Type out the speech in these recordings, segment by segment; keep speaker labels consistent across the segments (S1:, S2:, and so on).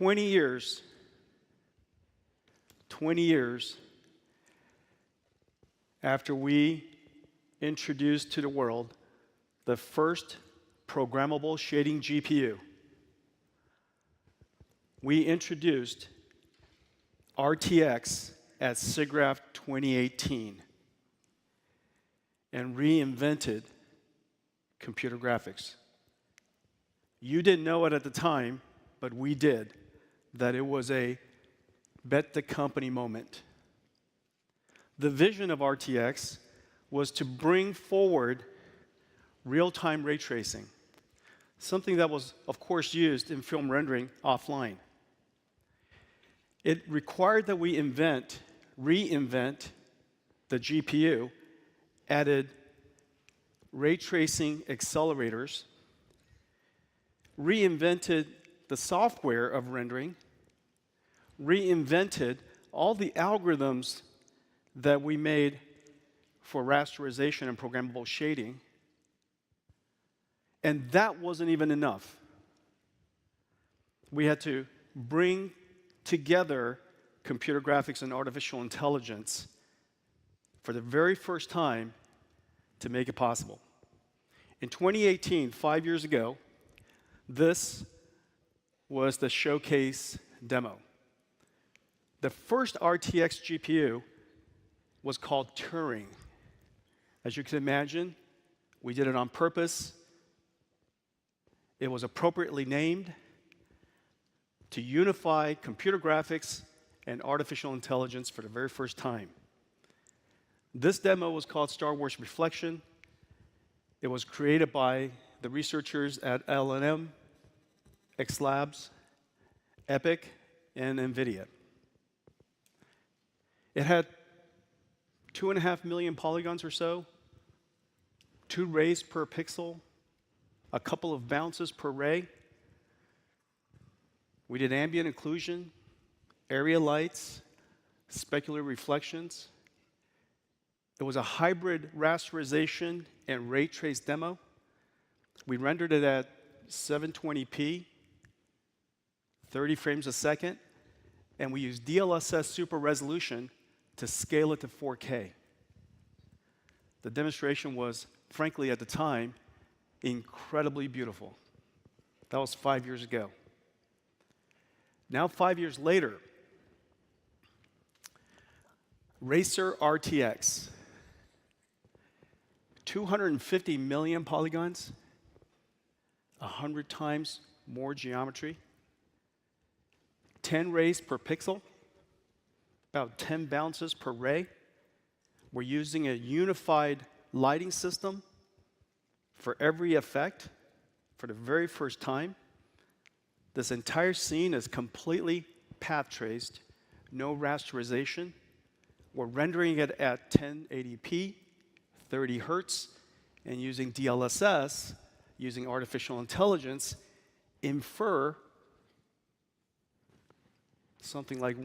S1: 20 years after we introduced to the world the first programmable shading GPU, we introduced RTX at SIGGRAPH 2018 and reinvented computer graphics. You didn't know it at the time, but we did, that it was a bet the company moment. The vision of RTX was to bring forward real-time ray tracing, something that was, of course, used in film rendering offline. It required that we reinvent the GPU, added ray tracing accelerators, reinvented the software of rendering, reinvented all the algorithms that we made for rasterization and programmable shading. And that wasn't even enough. We had to bring together computer graphics and artificial intelligence for the very first time to make it possible. In 2018, 5 years ago, this was the showcase demo. The first RTX GPU was called Turing. As you can imagine, we did it on purpose. It was appropriately named to unify computer graphics and artificial intelligence for the very first time. This demo was called Star Wars Reflection. It was created by the researchers at L&M, X Labs, Epic, and NVIDIA. It had 2.5 million polygons or so, 2 rays per pixel, a couple of bounces per ray. We did ambient occlusion, area lights, specular reflections. It was a hybrid rasterization and ray trace demo. We rendered it at 720p, 30 frames a second, and we used DLSS super resolution to scale it to 4K. The demonstration was, frankly, at the time, incredibly beautiful. That was 5 years ago. Now, 5 years later, Racer RTX, 250 million polygons, 100 times more geometry, 10 rays per pixel, about 10 bounces per ray. We're using a unified lighting system for every effect for the very first time. This entire scene is completely path traced, no rasterization. We're rendering it at 1080p, 30 hertz, and using DLSS, using artificial intelligence, infer something like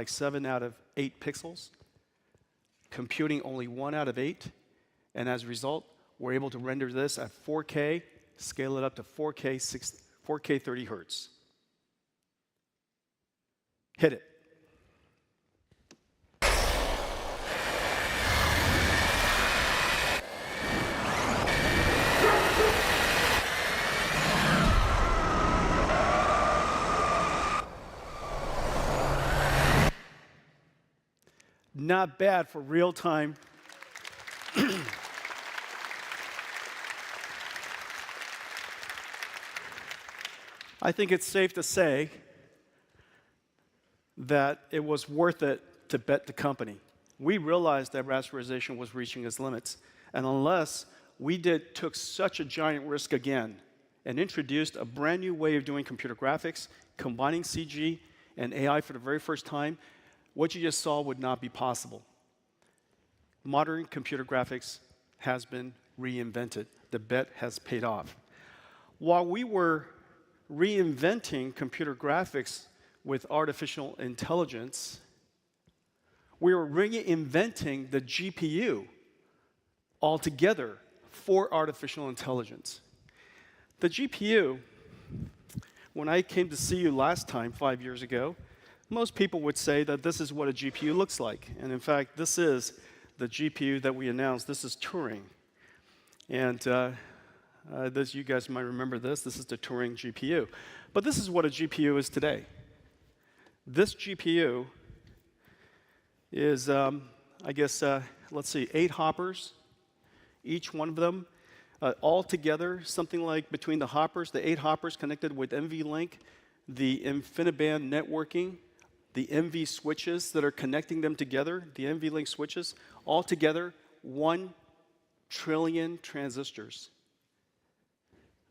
S1: 7 out of 8 pixels, computing only 1 out of 8, and as a result, we're able to render this at 4K, scale it up to 4K 30 hertz. Hit it. Not bad for real time. I think it's safe to say that it was worth it to bet the company. We realized that rasterization was reaching its limits, and unless we took such a giant risk again and introduced a brand new way of doing computer graphics, combining CG and AI for the very first time, what you just saw would not be possible. Modern computer graphics has been reinvented. The bet has paid off. While we were reinventing computer graphics with artificial intelligence, we were reinventing the GPU altogether for artificial intelligence. The GPU when I came to see you last time, 5 years ago, most people would say that this is what a GPU looks like. And in fact, this is the GPU that we announced. This is Turing. And this, you guys might remember this. This is the Turing GPU. But this is what a GPU is today. This GPU is, I guess, let's see, 8 hoppers, each one of them. All together, something like between the hoppers, the 8 hoppers connected with NVLink, the InfiniBand networking, the NV switches that are connecting them together, the NVLink switches, all together, 1 trillion transistors.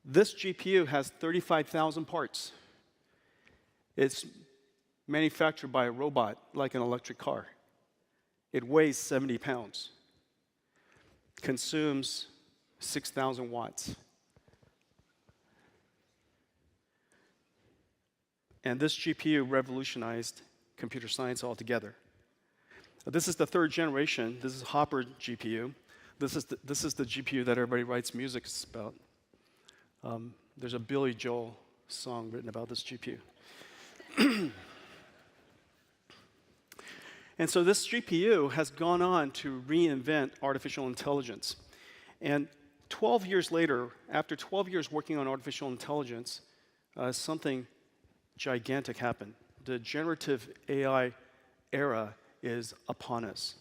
S1: This GPU has 35,000 parts. It's manufactured by a robot, like an electric car. It weighs 70 pounds, consumes 6,000 watts. And this GPU revolutionized computer science altogether. This is the 3rd generation. This is Hopper GPU. This is the GPU that everybody writes music about. There's a Billy Joel song written about this GPU. And so this GPU has gone on to reinvent artificial intelligence. And 12 years later, after 12 years working on artificial intelligence, something gigantic happened. The generative AI era is upon us.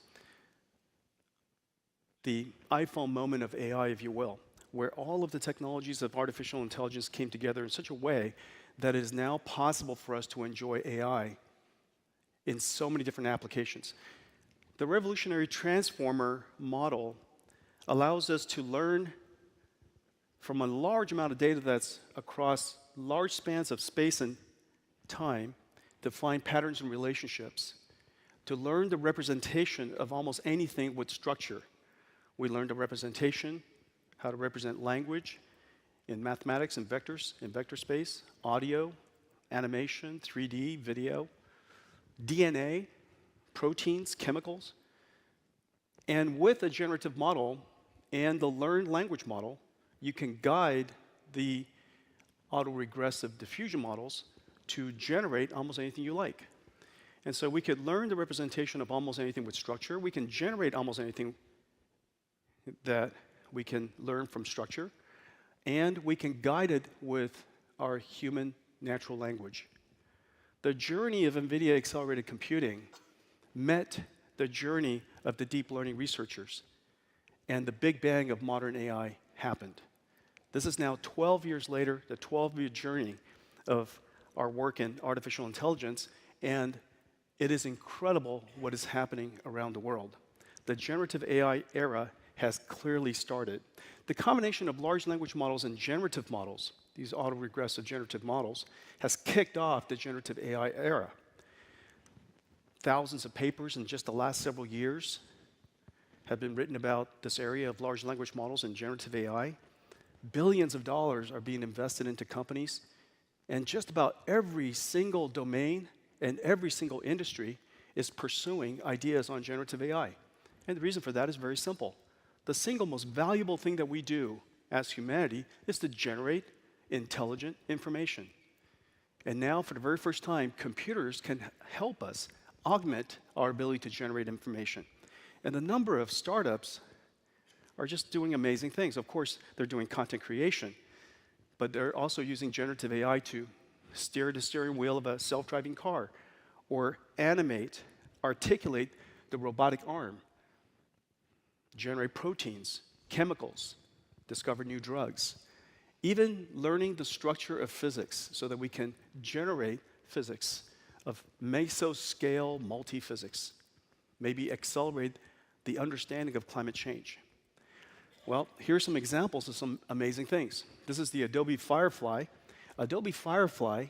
S1: The iPhone moment of AI, if you will, where all of the technologies of artificial intelligence came together in such a way that it is now possible for us to enjoy AI in so many different applications. The revolutionary transformer model allows us to learn from a large amount of data that's across large spans of space and time to find patterns and relationships, to learn the representation of almost anything with structure. We learned the representation, how to represent language in mathematics and vectors, in vector space, audio, animation, 3D, video, DNA, proteins, chemicals. And with a generative model and the learned language model, you can guide the autoregressive diffusion models to generate almost anything you like. And so we could learn the representation of almost anything with structure. We can generate almost anything that we can learn from structure. And we can guide it with our human natural language. The journey of NVIDIA accelerated computing met the journey of the deep learning researchers. And the big bang of modern AI happened. This is now 12 years later, the 12-year journey of our work in artificial intelligence, and it is incredible what is happening around the world. The generative AI era has clearly started. The combination of large language models and generative models, these autoregressive generative models, has kicked off the generative AI era. Thousands of papers in just the last several years have been written about this area of large language models and generative AI. Billions of dollars are being invested into companies, and just about every single domain and every single industry is pursuing ideas on generative AI. And the reason for that is very simple. The single most valuable thing that we do as humanity is to generate intelligent information. And now, for the very first time, computers can help us augment our ability to generate information. And the number of startups are just doing amazing things. Of course, they're doing content creation, but they're also using generative AI to steer the steering wheel of a self-driving car, or animate, articulate the robotic arm, generate proteins, chemicals, discover new drugs, even learning the structure of physics so that we can generate physics of mesoscale multiphysics, maybe accelerate the understanding of climate change. Well, here's some examples of some amazing things. This is the Adobe Firefly. Adobe Firefly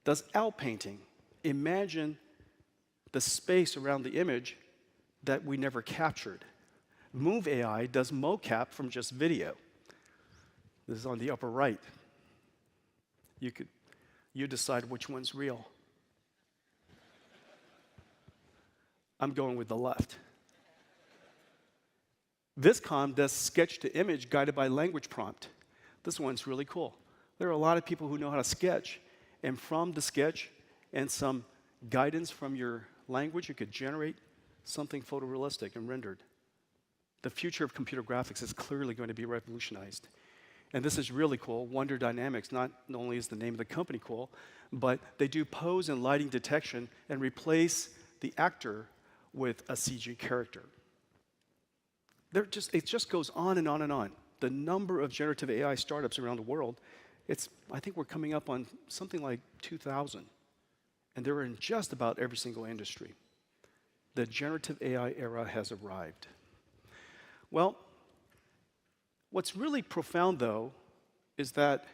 S1: does outpainting. Imagine the space around the image that we never captured. Move AI does mocap from just video. This is on the upper right. You decide which one's real. I'm going with the left. Viscom does sketch to image guided by language prompt. This one's really cool. There are a lot of people who know how to sketch, And from the sketch and some guidance from your language, you could generate something photorealistic and rendered. The future of computer graphics is clearly going to be revolutionized. And this is really cool. Wonder Dynamics, not only is the name of the company cool, but they do pose and lighting detection and replace the actor with a CG character. It just goes on and on and on. The number of generative AI startups around the world, I think we're coming up on something like 2,000. And they're in just about every single industry. The generative AI era has arrived. Well, what's really profound, though, is that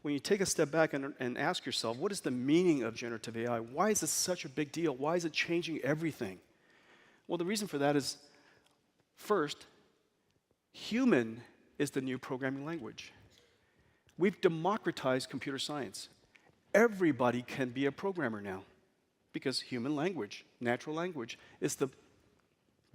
S1: when you take a step back and ask yourself, what is the meaning of generative AI? Why is this such a big deal? Why is it changing everything? Well, the reason for that is, first, human is the new programming language. We've democratized computer science. Everybody can be a programmer now because human language, natural language, is the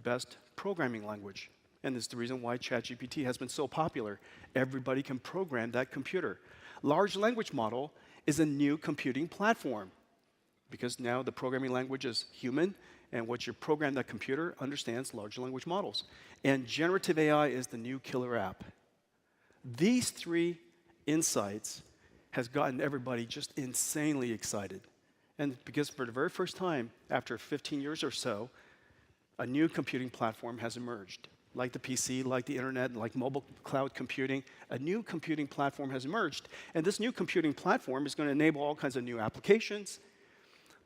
S1: best programming language. And it's the reason why ChatGPT has been so popular. Everybody can program that computer. Large language model is a new computing platform because now the programming language is human, and what you program that computer understands large language models. And generative AI is the new killer app. These three insights has gotten everybody just insanely excited. And because for the very first time, after 15 years or so, a new computing platform has emerged. Like the PC, like the internet, like mobile cloud computing, a new computing platform has emerged. And this new computing platform is going to enable all kinds of new applications,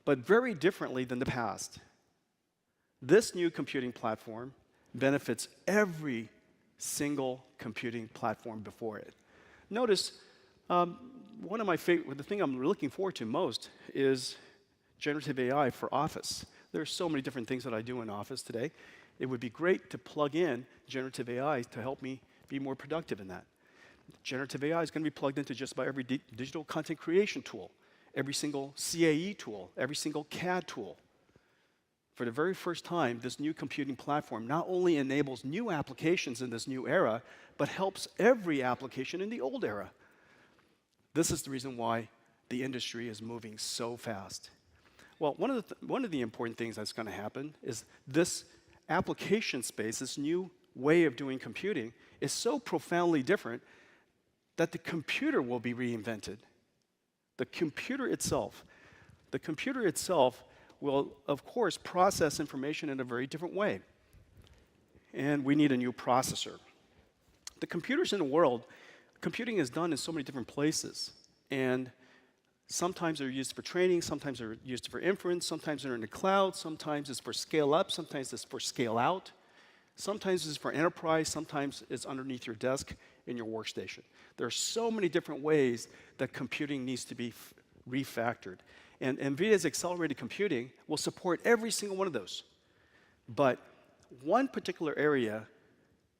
S1: but very differently than the past. This new computing platform benefits every single computing platform before it. Notice, one of my favorite, the thing I'm looking forward to most is generative AI for Office. There are so many different things that I do in Office today. It would be great to plug in generative AI to help me be more productive in that. Generative AI is going to be plugged into just about every digital content creation tool, every single CAE tool, every single CAD tool. For the very first time, this new computing platform not only enables new applications in this new era, but helps every application in the old era. This is the reason why the industry is moving so fast. Well, one of the important things that's going to happen is this application space, this new way of doing computing, is so profoundly different that the computer will be reinvented. The computer itself will, of course, process information in a very different way. And we need a new processor. The computers in the world, computing is done in so many different places. And sometimes they're used for training, sometimes they're used for inference, sometimes they're in the cloud, sometimes it's for scale up, sometimes it's for scale out, sometimes it's for enterprise, sometimes it's underneath your desk in your workstation. There are so many different ways that computing needs to be refactored. And NVIDIA's accelerated computing will support every single one of those. But one particular area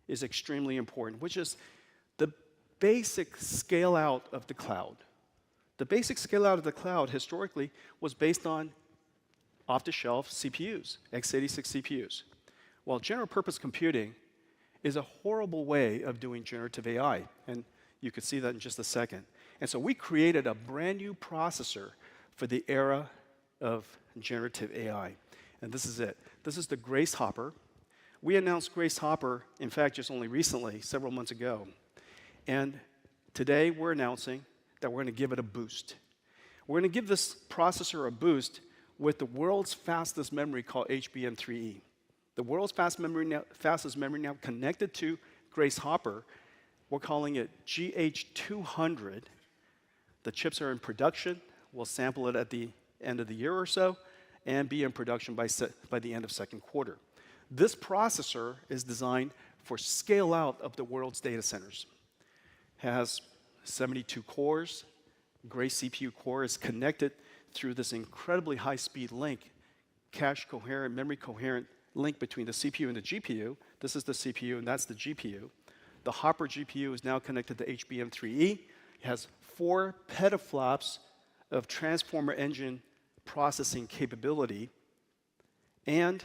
S1: is extremely important, which is the basic scale out of the cloud. The basic scale out of the cloud historically was based on off-the-shelf CPUs, x86 CPUs. While general purpose computing is a horrible way of doing generative AI, and you could see that in just a second. And so we created a brand new processor for the era of generative AI. And this is it. This is the Grace Hopper. We announced Grace Hopper, in fact, just only recently, several months ago. And today we're announcing that we're going to give it a boost. We're going to give this processor a boost with the world's fastest memory called HBM3E. The world's fastest memory now connected to Grace Hopper. We're calling it GH200. The chips are in production. We'll sample it at the end of the year or so and be in production by the end of second quarter. This processor is designed for scale out of the world's data centers. It has 72 cores. Grace CPU core is connected through this incredibly high-speed link, cache coherent, memory coherent link between the CPU and the GPU. This is the CPU and that's the GPU. The Hopper GPU is now connected to HBM3E. It has 4 petaflops of transformer engine processing capability, and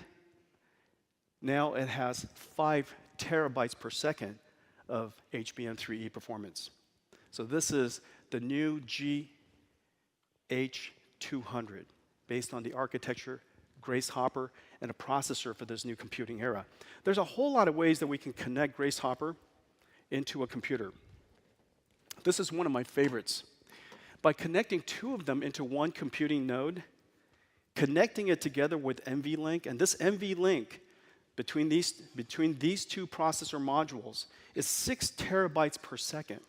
S1: now it has 5 terabytes per second of HBM3E performance. So this is the new H200, based on the architecture, Grace Hopper, and a processor for this new computing era. There's a whole lot of ways that we can connect Grace Hopper into a computer. This is one of my favorites. By connecting two of them into one computing node, connecting it together with NVLink, and this NVLink between these two processor modules is 6 terabytes per second.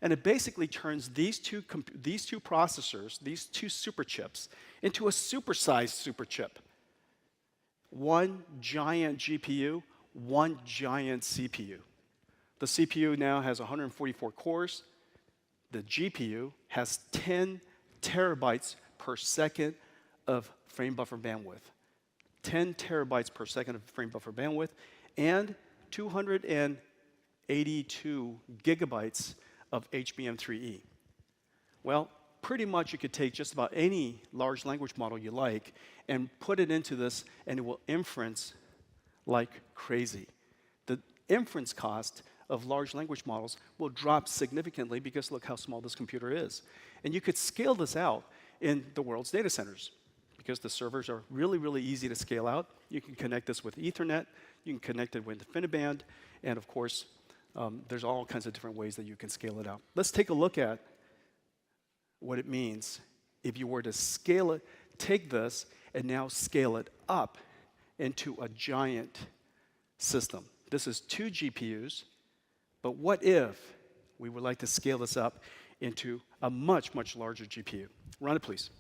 S1: And it basically turns these two processors, these two super chips, into a supersized super chip. One giant GPU, one giant CPU. The CPU now has 144 cores. The GPU has 10 terabytes per second of frame buffer bandwidth. 10 terabytes per second of frame buffer bandwidth, and 282 gigabytes of HBM3E. Well, pretty much you could take just about any large language model you like and put it into this, and it will inference like crazy. The inference cost of large language models will drop significantly because look how small this computer is. And you could scale this out in the world's data centers because the servers are really, really easy to scale out. You can connect this with Ethernet, you can connect it with InfiniBand, and of course, there's all kinds of different ways that you can scale it out. Let's take a look at what it means if you were to scale it, take this, and now scale it up into a giant system. This is 2 GPUs, but what if we would like to scale this up into a much, much larger GPU? Run it, please.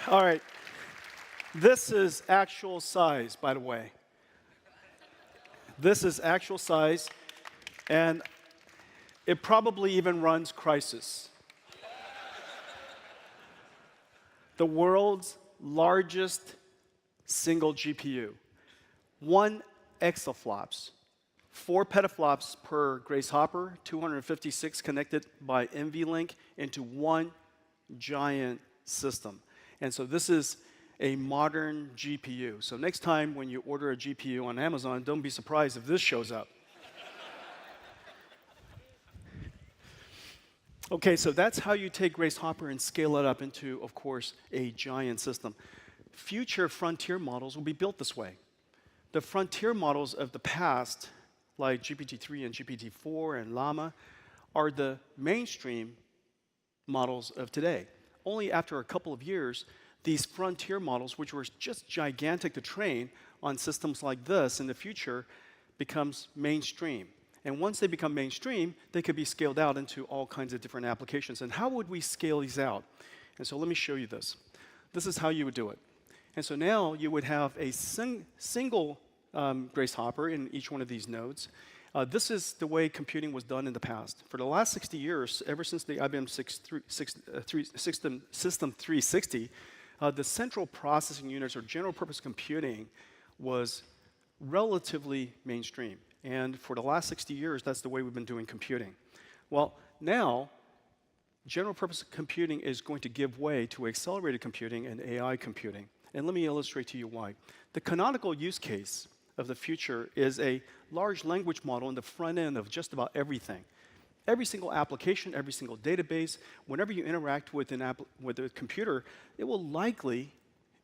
S1: All right. This is actual size, by the way. This is actual size, and it probably even runs Crysis. The world's largest single GPU. 1 exaflops, 4 petaflops per Grace Hopper, 256 connected by NVLink into one giant system. And so this is a modern GPU. So next time when you order a GPU on Amazon, don't be surprised if this shows up. Okay, so that's how you take Grace Hopper and scale it up into, of course, a giant system. Future frontier models will be built this way. The frontier models of the past, like GPT-3 and GPT-4 and Llama, are the mainstream models of today. Only after a couple of years, these frontier models, which were just gigantic to train on systems like this in the future, becomes mainstream. And once they become mainstream, they could be scaled out into all kinds of different applications. And how would we scale these out? And so let me show you this. This is how you would do it. And so now you would have a single Grace Hopper in each one of these nodes. This is the way computing was done in the past. For the last 60 years, ever since the IBM System 360, the central processing units or general purpose computing was relatively mainstream. And for the last 60 years, that's the way we've been doing computing. Well, now, general purpose computing is going to give way to accelerated computing and AI computing. And let me illustrate to you why. The canonical use case of the future is a large language model in the front end of just about everything. Every single application, every single database, whenever you interact with a computer, it will likely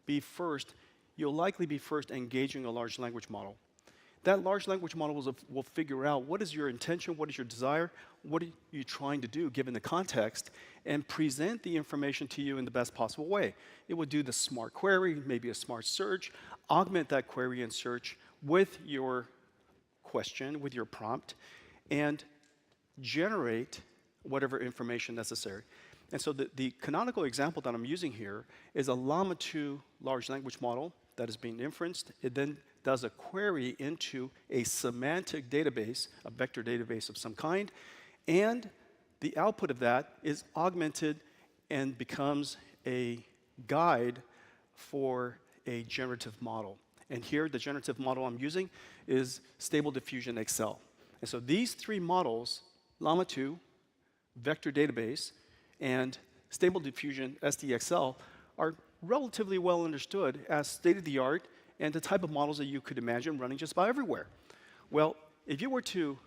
S1: be first, you'll likely be first engaging a large language model. That large language model will figure out what is your intention, what is your desire, what are you trying to do given the context, and present the information to you in the best possible way. It will do the smart query, maybe a smart search, augment that query and search with your question, with your prompt, and generate whatever information necessary. And so the canonical example that I'm using here is a Llama 2 large language model that is being inferenced. It then does a query into a semantic database, a vector database of some kind, and the output of that is augmented and becomes a guide for a generative model. And here, the generative model I'm using is Stable Diffusion XL. And so these three models, Llama 2, vector database, and Stable Diffusion SDXL, are relatively well understood as state-of-the-art and the type of models that you could imagine running just about everywhere. Well, if you were to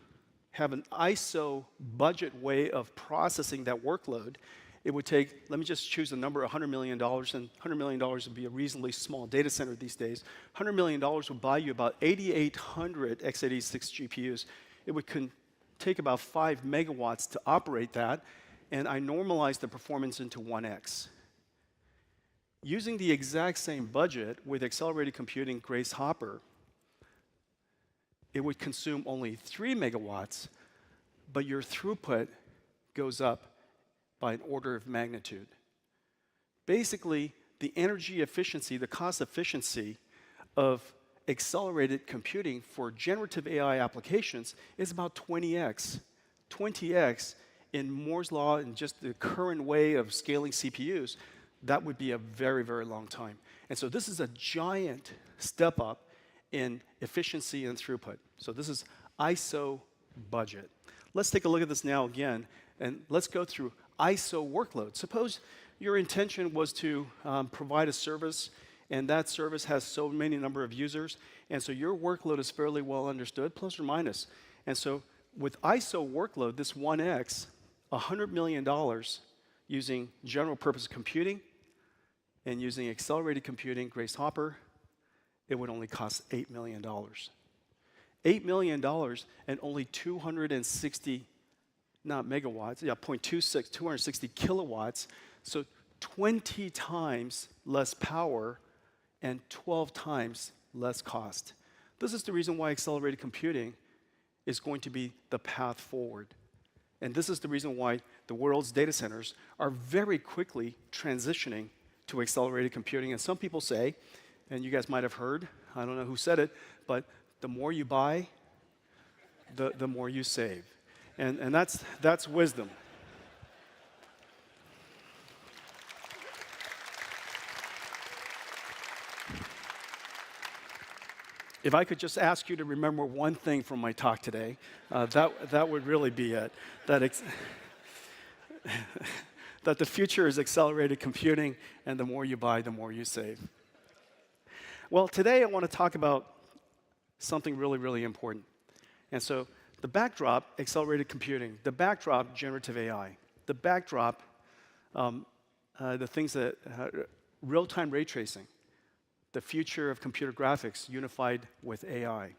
S1: have an ISO budget way of processing that workload, it would take, let me just choose a number, $100 million, and $100 million would be a reasonably small data center these days. $100 million would buy you about 8,800 x86 GPUs. It would take about 5 megawatts to operate that, and I normalize the performance into 1x. Using the exact same budget with accelerated computing Grace Hopper, it would consume only 3 megawatts, but your throughput goes up by an order of magnitude. Basically, the energy efficiency, the cost efficiency of accelerated computing for generative AI applications is about 20x. 20x in Moore's law and just the current way of scaling CPUs, that would be a very, very long time. And so this is a giant step up in efficiency and throughput. So this is ISO budget. Let's take a look at this now again, and let's go through ISO workload. Suppose your intention was to provide a service, and that service has so many number of users, and so your workload is fairly well understood, plus or minus. And so with ISO workload, this 1x, $100 million using general purpose computing and using accelerated computing, Grace Hopper, it would only cost $8 million. $8 million and only 260, not megawatts, yeah, 0.26, 260 kilowatts, so 20 times less power and 12 times less cost. This is the reason why accelerated computing is going to be the path forward. And this is the reason why the world's data centers are very quickly transitioning to accelerated computing. And some people say, and you guys might have heard, I don't know who said it, but the more you buy, the more you save. And that's wisdom. If I could just ask you to remember one thing from my talk today, that would really be it. That the future is accelerated computing, and the more you buy, the more you save. Well, today I want to talk about something really, really important. And so the backdrop, accelerated computing. The backdrop, generative AI. The backdrop, the things that, real-time ray tracing. The future of computer graphics unified with AI.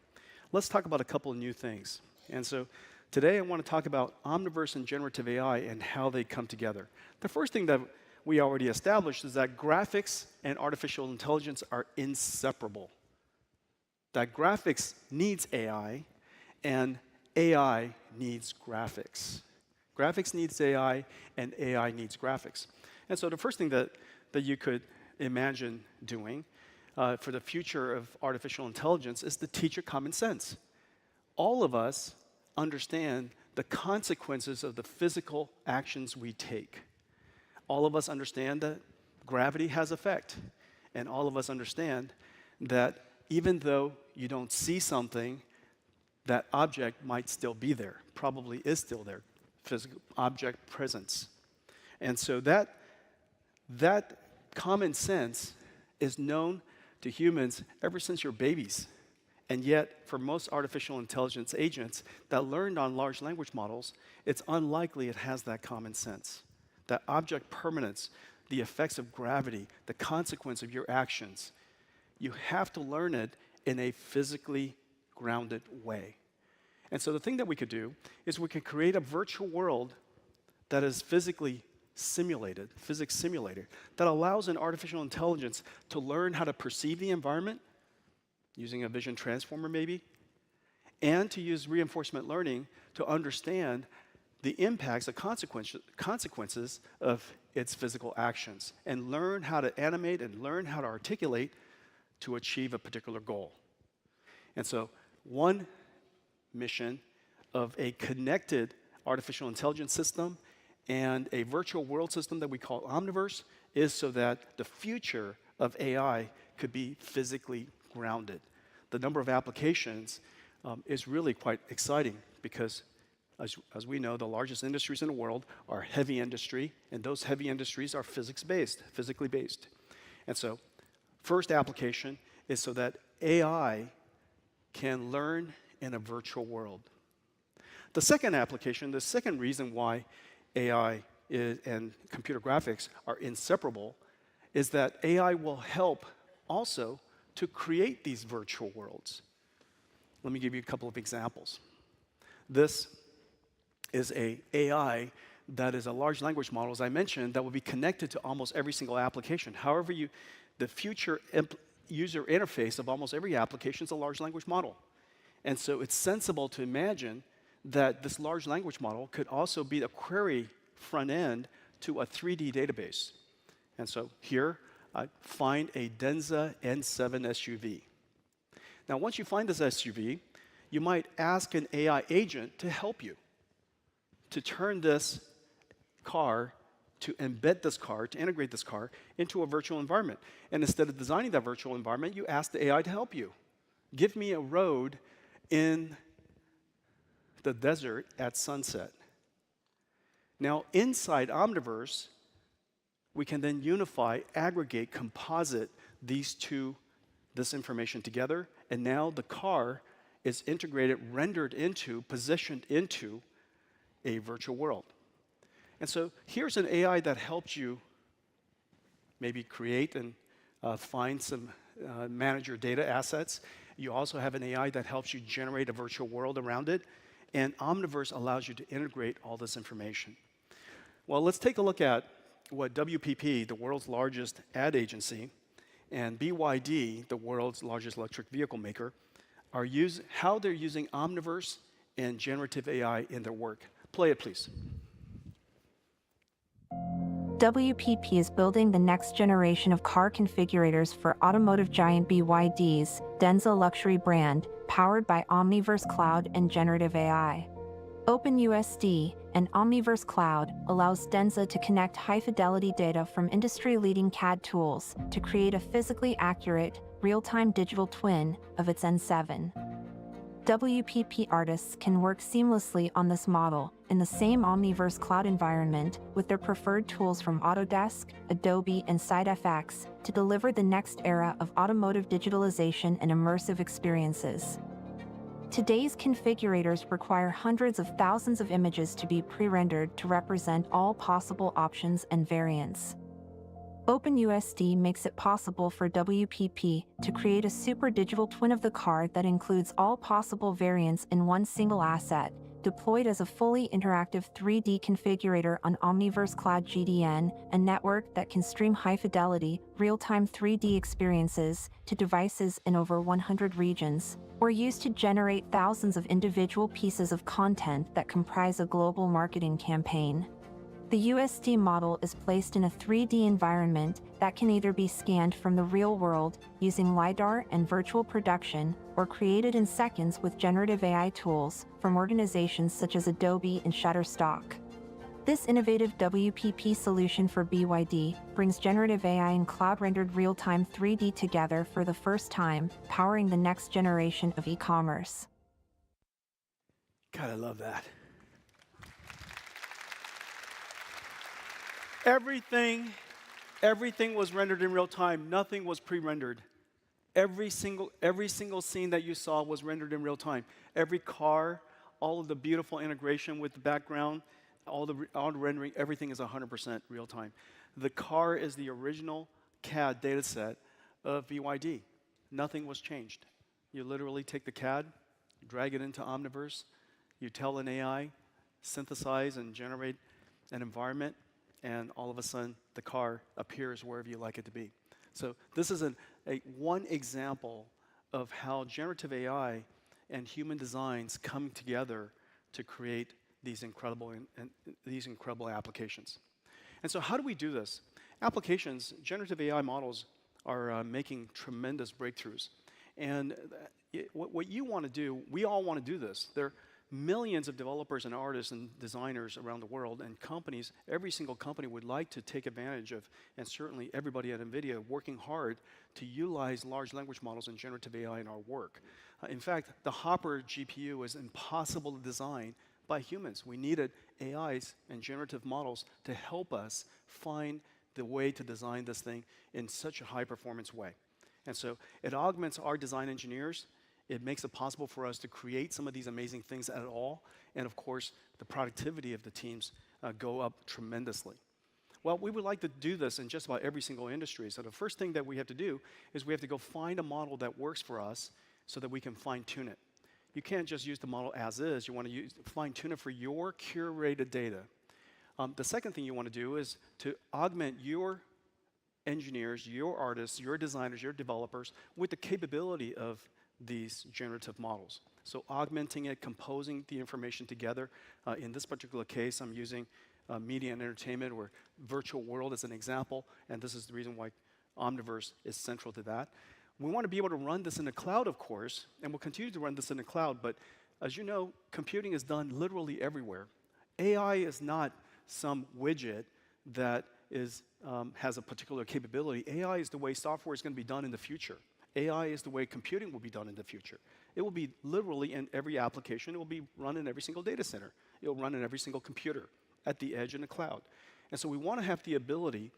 S1: Let's talk about a couple of new things. And so today I want to talk about Omniverse and generative AI and how they come together. The first thing that we already established is that graphics and artificial intelligence are inseparable. That graphics needs AI, and AI needs graphics. Graphics needs AI, and AI needs graphics. And so the first thing that you could imagine doing for the future of artificial intelligence is to teach it common sense. All of us understand the consequences of the physical actions we take. All of us understand that gravity has effect. And all of us understand that even though you don't see something, that object might still be there, probably is still there, physical object presence. And so that common sense is known to humans ever since you're babies. And yet, for most artificial intelligence agents that learned on large language models, it's unlikely it has that common sense. That object permanence, the effects of gravity, the consequence of your actions, you have to learn it in a physically grounded way. And so the thing that we could do is we could create a virtual world that is physics simulated, that allows an artificial intelligence to learn how to perceive the environment, using a vision transformer maybe, and to use reinforcement learning to understand the impacts, the consequences of its physical actions, and learn how to animate and learn how to articulate to achieve a particular goal. And so one mission of a connected artificial intelligence system and a virtual world system that we call Omniverse is so that the future of AI could be physically grounded. The number of applications is really quite exciting because, as we know, the largest industries in the world are heavy industry, and those heavy industries are physics-based, physically based. And so, first application is so that AI can learn in a virtual world. The second application, the second reason why AI and computer graphics are inseparable is that AI will help also to create these virtual worlds. Let me give you a couple of examples. This is an AI that is a large language model, as I mentioned, that will be connected to almost every single application. However, the future user interface of almost every application is a large language model. And so it's sensible to imagine that this large language model could also be the query front end to a 3D database. And so here, I find a Denza N7 SUV. Now, once you find this SUV, you might ask an AI agent to help you to turn this car, to embed this car, to integrate this car into a virtual environment. And instead of designing that virtual environment, you ask the AI to help you. Give me a road in the desert at sunset. Now, inside Omniverse, we can then unify, aggregate, composite this information together, and now the car is integrated, rendered into, positioned into a virtual world. And so here's an AI that helps you maybe create and find some manage your data assets. You also have an AI that helps you generate a virtual world around it, and Omniverse allows you to integrate all this information. Well, let's take a look at what WPP, the world's largest ad agency, and BYD, the world's largest electric vehicle maker, how they're using Omniverse and generative AI in their work. Play it, please.
S2: WPP is building the next generation of car configurators for automotive giant BYD's Denza luxury brand, powered by Omniverse Cloud and generative AI. OpenUSD and Omniverse Cloud allows Denza to connect high-fidelity data from industry-leading CAD tools to create a physically accurate, real-time digital twin of its N7. WPP artists can work seamlessly on this model in the same Omniverse Cloud environment with their preferred tools from Autodesk, Adobe, and SideFX to deliver the next era of automotive digitalization and immersive experiences. Today's configurators require hundreds of thousands of images to be pre-rendered to represent all possible options and variants. OpenUSD makes it possible for WPP to create a super digital twin of the car that includes all possible variants in one single asset, deployed as a fully interactive 3D configurator on Omniverse Cloud GDN, a network that can stream high-fidelity, real-time 3D experiences to devices in over 100 regions, or used to generate thousands of individual pieces of content that comprise a global marketing campaign. The USD model is placed in a 3D environment that can either be scanned from the real world using LiDAR and virtual production, or created in seconds with generative AI tools from organizations such as Adobe and Shutterstock. This innovative WPP solution for BYD brings generative AI and cloud-rendered real-time 3D together for the first time, powering the next generation of e-commerce.
S1: God, I love that. Everything Everything was rendered in real time. Nothing was pre-rendered. Every single scene that you saw was rendered in real time. Every car, all of the beautiful integration with the background, all the rendering, everything is 100% real time. The car is the original CAD data set of BYD. Nothing was changed. You literally take the CAD, drag it into Omniverse, you tell an AI, synthesize and generate an environment, and all of a sudden the car appears wherever you like it to be. So this is one example of how generative AI and human designs come together to create these incredible applications. And so how do we do this? Applications, generative AI models are making tremendous breakthroughs. And what you want to do, we all want to do this. There are millions of developers and artists and designers around the world, and companies, every single company would like to take advantage of, and certainly everybody at NVIDIA working hard to utilize large language models and generative AI in our work. In fact, the Hopper GPU is impossible to design by humans. We needed AIs and generative models to help us find the way to design this thing in such a high-performance way. And so it augments our design engineers. It makes it possible for us to create some of these amazing things at all. And of course, the productivity of the teams go up tremendously. Well, we would like to do this in just about every single industry. So the first thing that we have to do is we have to go find a model that works for us so that we can fine-tune it. You can't just use the model as is. You want to fine-tune it for your curated data. The second thing you want to do is to augment your engineers, your artists, your designers, your developers with the capability of these generative models. So augmenting it, composing the information together. In this particular case, I'm using media and entertainment or virtual world as an example, and this is the reason why Omniverse is central to that. We want to be able to run this in the cloud, of course, and we'll continue to run this in the cloud, but as you know, computing is done literally everywhere. AI is not some widget that has a particular capability. AI is the way software is going to be done in the future. AI is the way computing will be done in the future. It will be literally in every application. It will be run in every single data center. It will run in every single computer at the edge in the cloud. And so we want to have the ability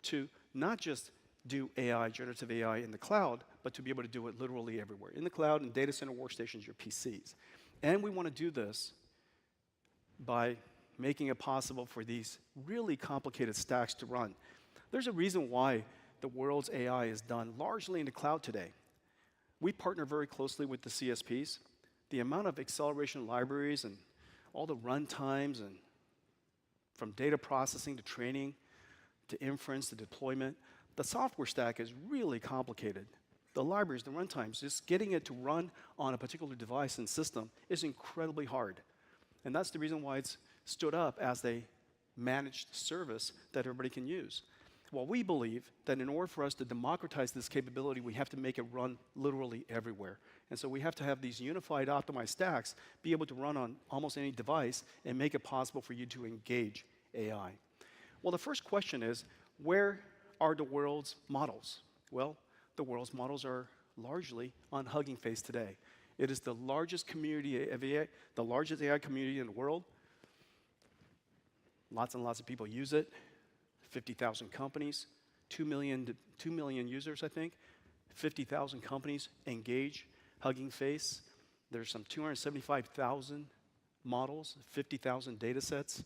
S1: to not just do AI, generative AI in the cloud, but to be able to do it literally everywhere. In the cloud, in data center workstations, your PCs. And we want to do this by making it possible for these really complicated stacks to run. There's a reason why the world's AI is done largely in the cloud today. We partner very closely with the CSPs. The amount of acceleration libraries and all the run times, and from data processing to training to inference to deployment, the software stack is really complicated. The libraries, the runtimes, just getting it to run on a particular device and system is incredibly hard. And that's the reason why it's stood up as a managed service that everybody can use. Well, we believe that in order for us to democratize this capability, we have to make it run literally everywhere. And so we have to have these unified optimized stacks be able to run on almost any device and make it possible for you to engage AI. Well, the first question is, where are the world's models? Well, the world's models are largely on Hugging Face today. It is the largest community of AI, the largest AI community in the world. Lots and lots of people use it. 50,000 companies, 2 million users, I think. 50,000 companies engage Hugging Face. There's some 275,000 models, 50,000 data sets.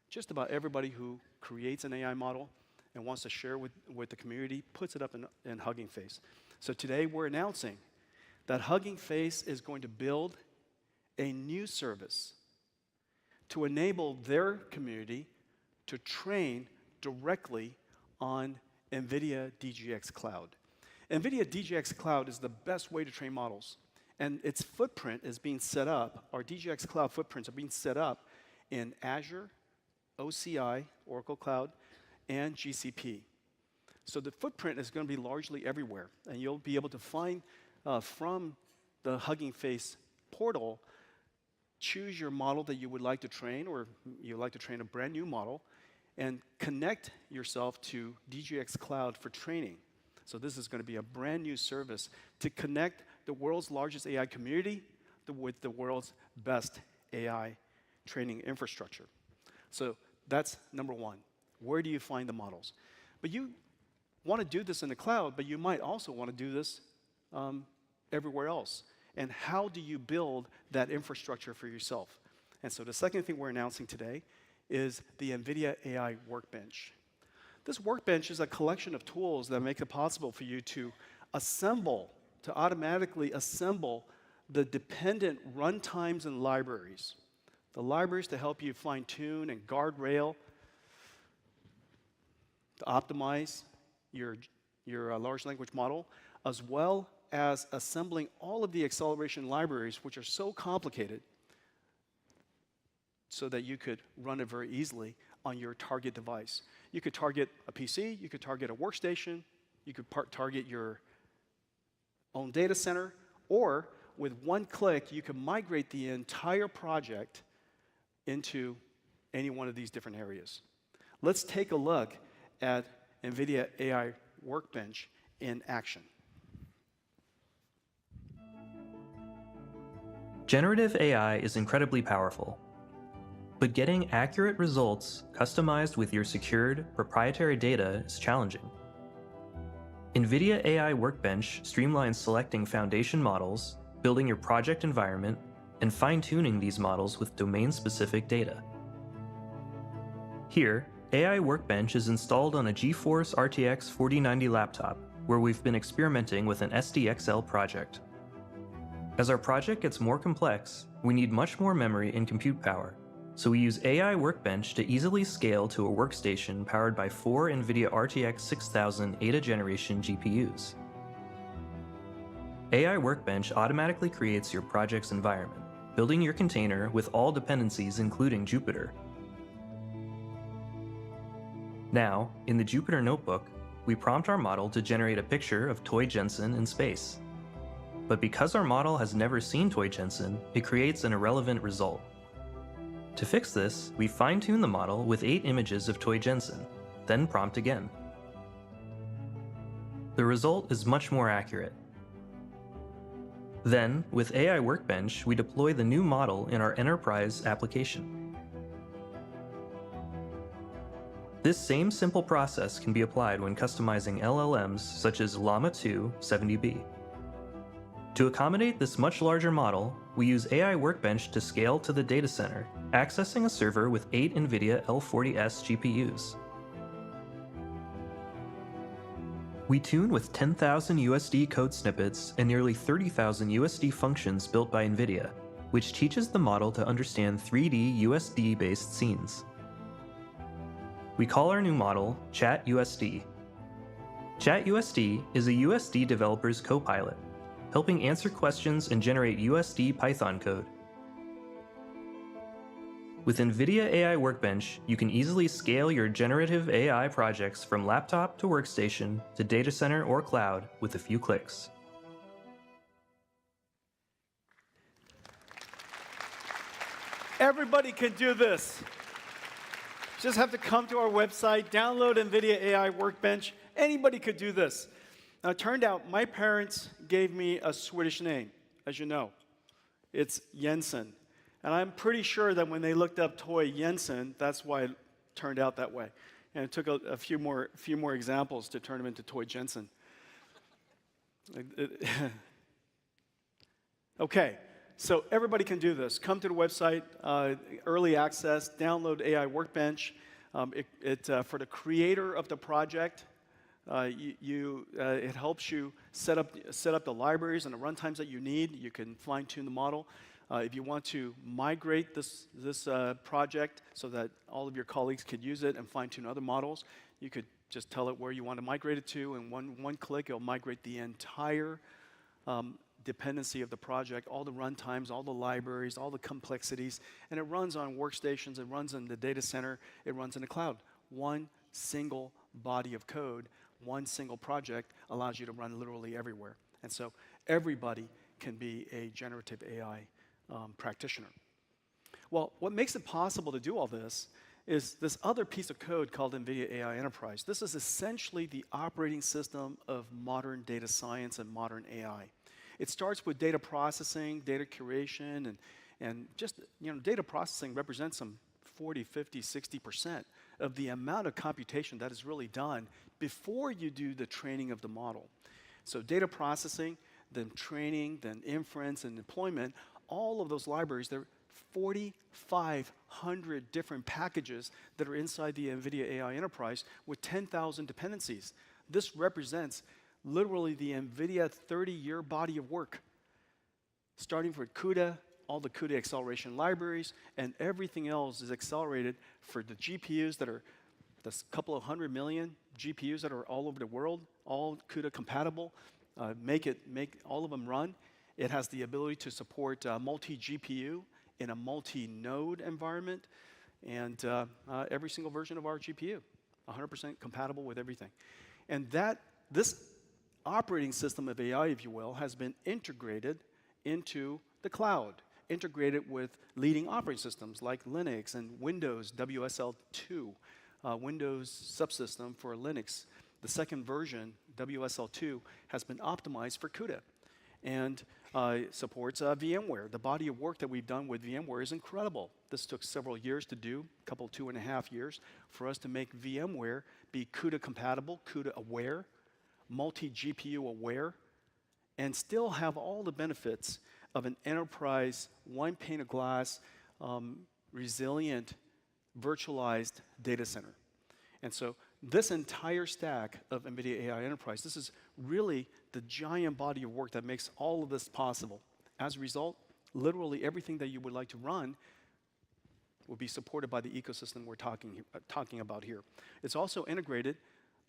S1: Just about everybody who creates an AI model and wants to share with the community puts it up in Hugging Face. So today we're announcing that Hugging Face is going to build a new service to enable their community to train directly on NVIDIA DGX Cloud. NVIDIA DGX Cloud is the best way to train models. And its footprint is being set up, our DGX Cloud footprints are being set up in Azure, OCI, Oracle Cloud, and GCP. So the footprint is going to be largely everywhere. And you'll be able to find from the Hugging Face portal, choose your model that you would like to train, or you'd like to train a brand new model, and connect yourself to DGX Cloud for training. So this is going to be a brand new service to connect the world's largest AI community with the world's best AI training infrastructure. So that's number one. Where do you find the models? But you want to do this in the cloud, but you might also want to do this everywhere else. And how do you build that infrastructure for yourself? And so the second thing we're announcing today is the NVIDIA AI Workbench. This workbench is a collection of tools that make it possible for you to automatically assemble the dependent runtimes and libraries. The libraries to help you fine-tune and guardrail, to optimize your large language model, as well as assembling all of the acceleration libraries, which are so complicated, so that you could run it very easily on your target device. You could target a PC, you could target a workstation, you could target your own data center, or with one click, you can migrate the entire project into any one of these different areas. Let's take a look at NVIDIA AI Workbench in action.
S3: Generative AI is incredibly powerful, but getting accurate results customized with your secured, proprietary data is challenging. NVIDIA AI Workbench streamlines selecting foundation models, building your project environment, and fine-tuning these models with domain-specific data. Here, AI Workbench is installed on a GeForce RTX 4090 laptop, where we've been experimenting with an SDXL project. As our project gets more complex, we need much more memory and compute power, so we use AI Workbench to easily scale to a workstation powered by 4 NVIDIA RTX 6000 Ada generation GPUs. AI Workbench automatically creates your project's environment, building your container with all dependencies including Jupyter. Now, in the Jupyter Notebook, we prompt our model to generate a picture of Toy Jensen in space. But because our model has never seen Toy Jensen, it creates an irrelevant result. To fix this, we fine-tune the model with 8 images of Toy Jensen, then prompt again. The result is much more accurate. Then, with AI Workbench, we deploy the new model in our enterprise application. This same simple process can be applied when customizing LLMs such as Llama 2 70B. To accommodate this much larger model, we use AI Workbench to scale to the data center, accessing a server with 8 NVIDIA L40S GPUs. We tune with 10,000 USD code snippets and nearly 30,000 USD functions built by NVIDIA, which teaches the model to understand 3D USD-based scenes. We call our new model ChatUSD. ChatUSD is a USD developer's co-pilot, helping answer questions and generate USD Python code. With NVIDIA AI Workbench, you can easily scale your generative AI projects from laptop to workstation to data center or cloud with a few clicks.
S1: Everybody can do this. You just have to come to our website, download NVIDIA AI Workbench. Anybody could do this. Now, it turned out my parents gave me a Swedish name, as you know. It's Jensen. And I'm pretty sure that when they looked up Toy Jensen, that's why it turned out that way. And it took a few more examples to turn him into Toy Jensen. Okay, so everybody can do this. Come to the website, early access, download AI Workbench. For the creator of the project, it helps you set up the libraries and the runtimes that you need. You can fine-tune the model. If you want to migrate this project so that all of your colleagues could use it and fine-tune other models, you could just tell it where you want to migrate it to, and one click, it'll migrate the entire dependency of the project, all the runtimes, all the libraries, all the complexities, and it runs on workstations, it runs in the data center, it runs in the cloud. One single body of code, one single project allows you to run literally everywhere. And so everybody can be a generative AI practitioner. Well, what makes it possible to do all this is this other piece of code called NVIDIA AI Enterprise. This is essentially the operating system of modern data science and modern AI. It starts with data processing, data curation, and just, data processing represents some 40, 50, 60% of the amount of computation that is really done before you do the training of the model. So data processing, then training, then inference and deployment, all of those libraries, there are 4,500 different packages that are inside the NVIDIA AI Enterprise with 10,000 dependencies. This represents literally the NVIDIA 30-year body of work, starting with CUDA, all the CUDA acceleration libraries, and everything else is accelerated for the GPUs that are this couple of 100 million GPUs that are all over the world, all CUDA compatible. Make all of them run. It has the ability to support multi-GPU in a multi-node environment, and every single version of our GPU, 100% compatible with everything. And this operating system of AI, if you will, has been integrated into the cloud, integrated with leading operating systems like Linux and Windows WSL2, Windows subsystem for Linux. The second version, WSL2, has been optimized for CUDA and supports VMware. The body of work that we've done with VMware is incredible. This took several years to do, a couple, 2.5 years, for us to make VMware be CUDA compatible, CUDA aware, multi-GPU aware, and still have all the benefits of an enterprise, one pane of glass, resilient, virtualized data center. And so this entire stack of NVIDIA AI Enterprise, this is really the giant body of work that makes all of this possible. As a result, literally everything that you would like to run will be supported by the ecosystem we're talking about here. It's also integrated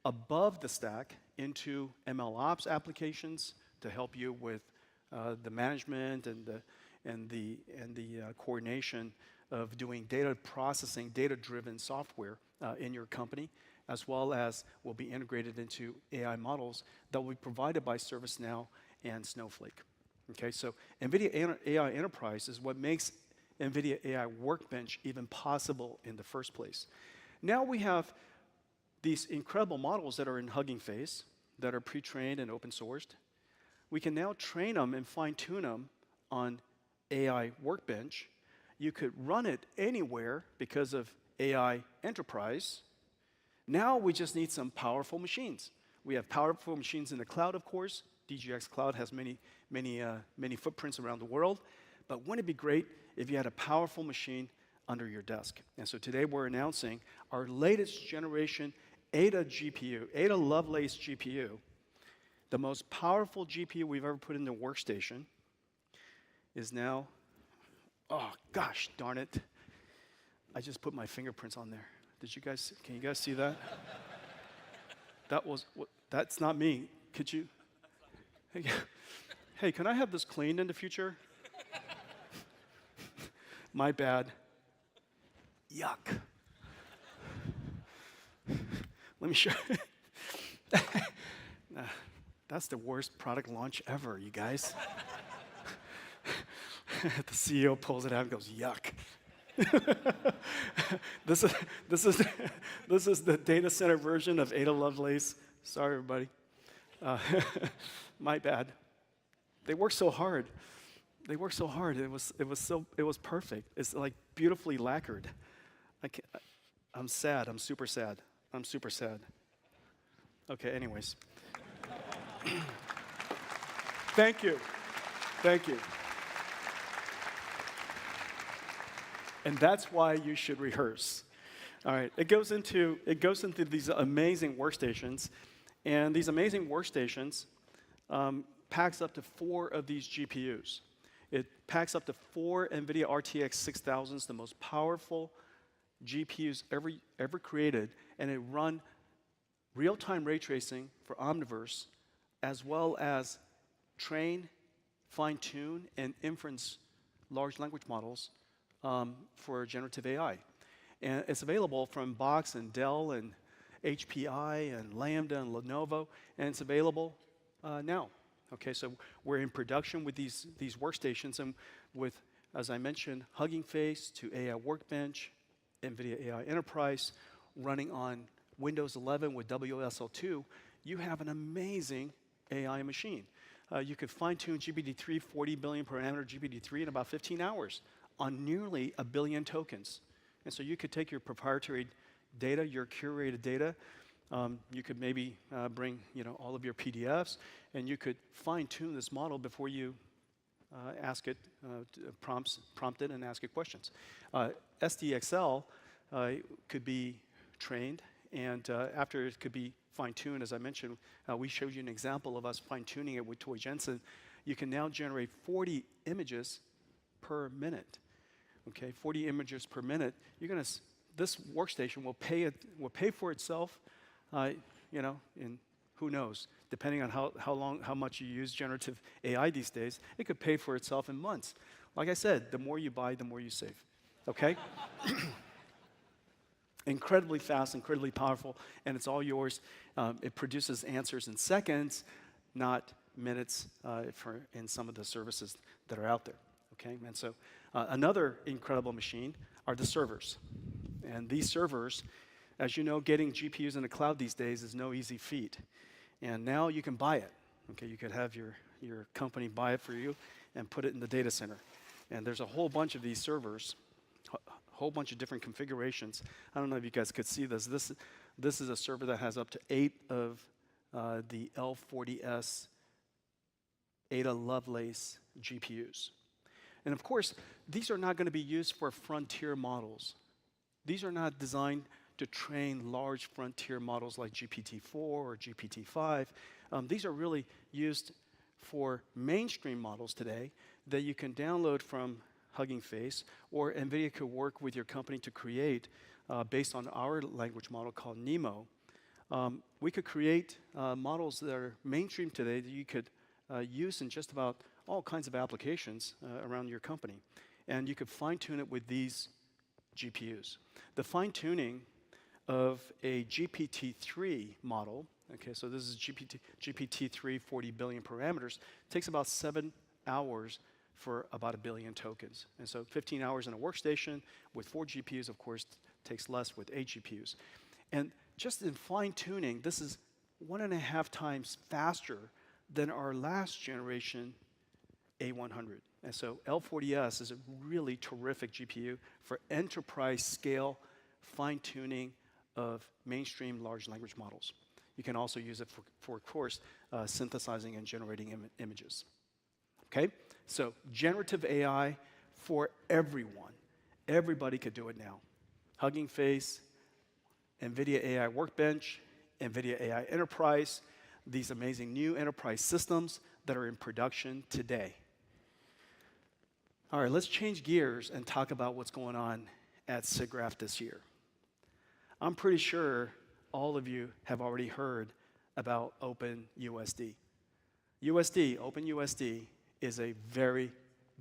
S1: above the stack into MLOps applications to help you with the management and the coordination of doing data processing, data-driven software in your company, as well as will be integrated into AI models that will be provided by ServiceNow and Snowflake. Okay, so NVIDIA AI Enterprise is what makes NVIDIA AI Workbench even possible in the first place. Now we have these incredible models that are in Hugging Face, that are pre-trained and open sourced. We can now train them and fine-tune them on AI Workbench. You could run it anywhere because of AI Enterprise. Now we just need some powerful machines. We have powerful machines in the cloud, of course. DGX Cloud has many footprints around the world. But wouldn't it be great if you had a powerful machine under your desk? And so today we're announcing our latest generation Ada GPU, Ada Lovelace GPU, the most powerful GPU we've ever put in the workstation, is now, oh gosh darn it, I just put my fingerprints on there. Can you guys see that? That's not me. Could you? Hey, can I have this cleaned in the future? My bad. Yuck. Let me show you. That's the worst product launch ever, you guys. The CEO pulls it out and goes, yuck. This is the data center version of Ada Lovelace. Sorry, everybody. My bad. They worked so hard. It was perfect. It's like beautifully lacquered. I'm sad. I'm super sad. Okay. Anyways. Thank you. And that's why you should rehearse. All right, it goes into these amazing workstations, and these amazing workstations packs up to 4 of these GPUs. It packs up to 4 NVIDIA RTX 6000s, the most powerful GPUs ever created, and it run real-time ray tracing for Omniverse, as well as train, fine-tune, and inference large language models for generative AI. And it's available from Box and Dell and HPI and Lambda and Lenovo, and it's available now. Okay, so we're in production with these workstations, and with, as I mentioned, Hugging Face to AI Workbench, NVIDIA AI Enterprise, running on Windows 11 with WSL2, you have an amazing AI machine. You could fine-tune GPT-3, 40 billion parameter GPT-3 in about 15 hours on nearly 1 billion tokens. And so you could take your proprietary data, your curated data, you could maybe bring all of your PDFs, and you could fine-tune this model before you ask it, prompt it and ask it questions. SDXL could be trained, and after it could be fine-tuned, as I mentioned, we showed you an example of us fine-tuning it with Toy Jensen. You can now generate 40 images per minute. Okay, 40 images per minute. This workstation will pay for itself, in who knows, depending on how much you use generative AI these days, it could pay for itself in months. Like I said, the more you buy, the more you save. Okay? Incredibly fast, incredibly powerful, and it's all yours. It produces answers in seconds, not minutes in some of the services that are out there. Okay? And so another incredible machine are the servers. And these servers, as you know, getting GPUs in the cloud these days is no easy feat. And now you can buy it. Okay, you could have your company buy it for you and put it in the data center. And there's a whole bunch of these servers, a whole bunch of different configurations. I don't know if you guys could see this. This is a server that has up to 8 of the L40S Ada Lovelace GPUs. And of course, these are not going to be used for frontier models. These are not designed to train large frontier models like GPT-4 or GPT-5. These are really used for mainstream models today that you can download from Hugging Face, or NVIDIA could work with your company to create based on our language model called NeMo. We could create models that are mainstream today that you could use in just about all kinds of applications around your company. And you could fine-tune it with these GPUs. The fine-tuning of a GPT-3 model, okay, so this is GPT-3, 40 billion parameters, takes about 7 hours for about 1 billion tokens. And so 15 hours in a workstation with 4 GPUs, of course, takes less with 8 GPUs. And just in fine-tuning, this is 1.5 times faster than our last generation A100. And so L40S is a really terrific GPU for enterprise scale fine-tuning of mainstream large language models. You can also use it for of course, synthesizing and generating images. Okay? So generative AI for everyone. Everybody could do it now. Hugging Face, NVIDIA AI Workbench, NVIDIA AI Enterprise, these amazing new enterprise systems that are in production today. All right, let's change gears and talk about what's going on at SIGGRAPH this year. I'm pretty sure all of you have already heard about OpenUSD. OpenUSD is a very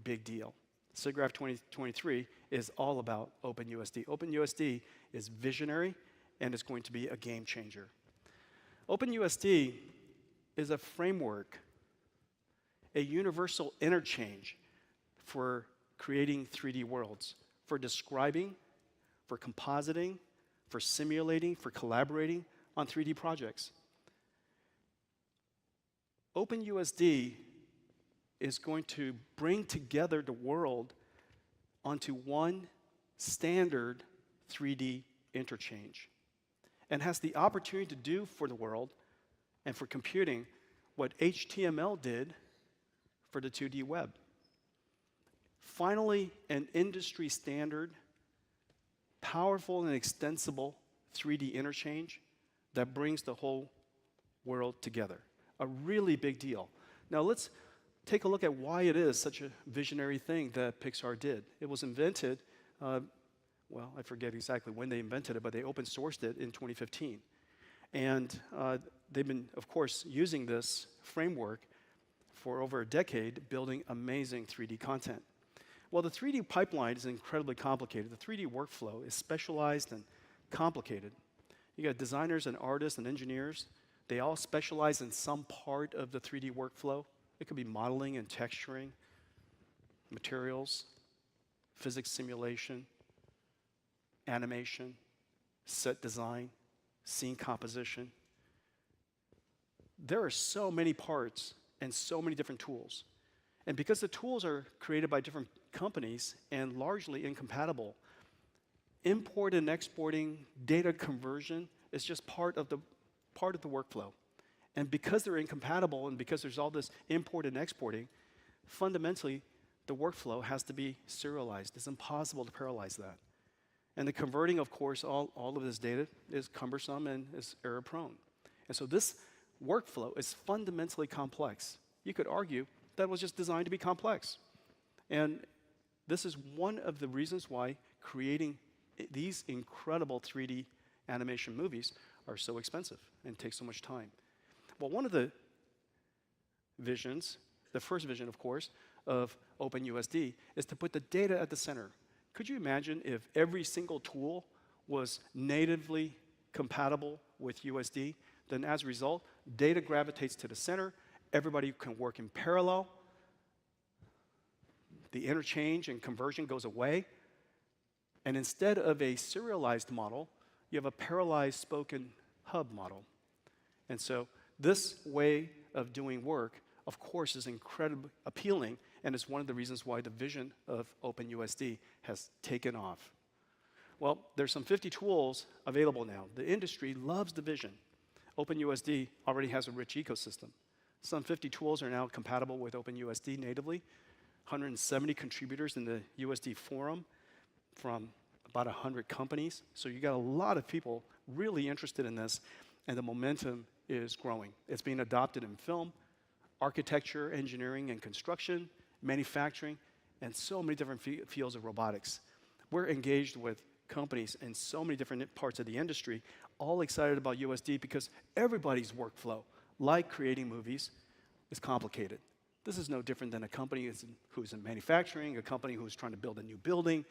S1: big deal. SIGGRAPH 2023 is all about OpenUSD. OpenUSD is visionary and it's going to be a game changer. OpenUSD is a framework, a universal interchange for creating 3D worlds, for describing, for compositing, for simulating, for collaborating on 3D projects. OpenUSD is going to bring together the world onto one standard 3D interchange and has the opportunity to do for the world and for computing what HTML did for the 2D web. Finally, an industry standard, powerful and extensible 3D interchange that brings the whole world together. A really big deal. Now let's take a look at why it is such a visionary thing that Pixar did. It was invented, well, I forget exactly when they invented it, but they open sourced it in 2015. And they've been, of course, using this framework for over a decade, building amazing 3D content. Well, the 3D pipeline is incredibly complicated. The 3D workflow is specialized and complicated. You got designers and artists and engineers. They all specialize in some part of the 3D workflow. It could be modeling and texturing, materials, physics simulation, animation, set design, scene composition. There are so many parts and so many different tools. And because the tools are created by different companies and largely incompatible, import and exporting data conversion is just part of the workflow. And because they're incompatible and because there's all this import and exporting, fundamentally, the workflow has to be serialized. It's impossible to parallelize that. And the converting, of course, all of this data is cumbersome and is error-prone. And so this workflow is fundamentally complex. You could argue that it was just designed to be complex. And this is one of the reasons why creating these incredible 3D animation movies are so expensive and take so much time. Well, one of the visions, the first vision, of course, of OpenUSD is to put the data at the center. Could you imagine if every single tool was natively compatible with USD? Then as a result, data gravitates to the center. Everybody can work in parallel. The interchange and conversion goes away. And instead of a serialized model, you have a parallelized spoken hub model. And so this way of doing work, of course, is incredibly appealing, and it's one of the reasons why the vision of OpenUSD has taken off. Well, there's some 50 tools available now. The industry loves the vision. OpenUSD already has a rich ecosystem. Some 50 tools are now compatible with OpenUSD natively. 170 contributors in the USD forum from about 100 companies. So you got a lot of people really interested in this, and the momentum is growing. It's being adopted in film, architecture, engineering, and construction, manufacturing, and so many different fields of robotics. We're engaged with companies in so many different parts of the industry, all excited about USD because everybody's workflow, like creating movies, is complicated. This is no different than a company who's in manufacturing, a company who's trying to build a new building.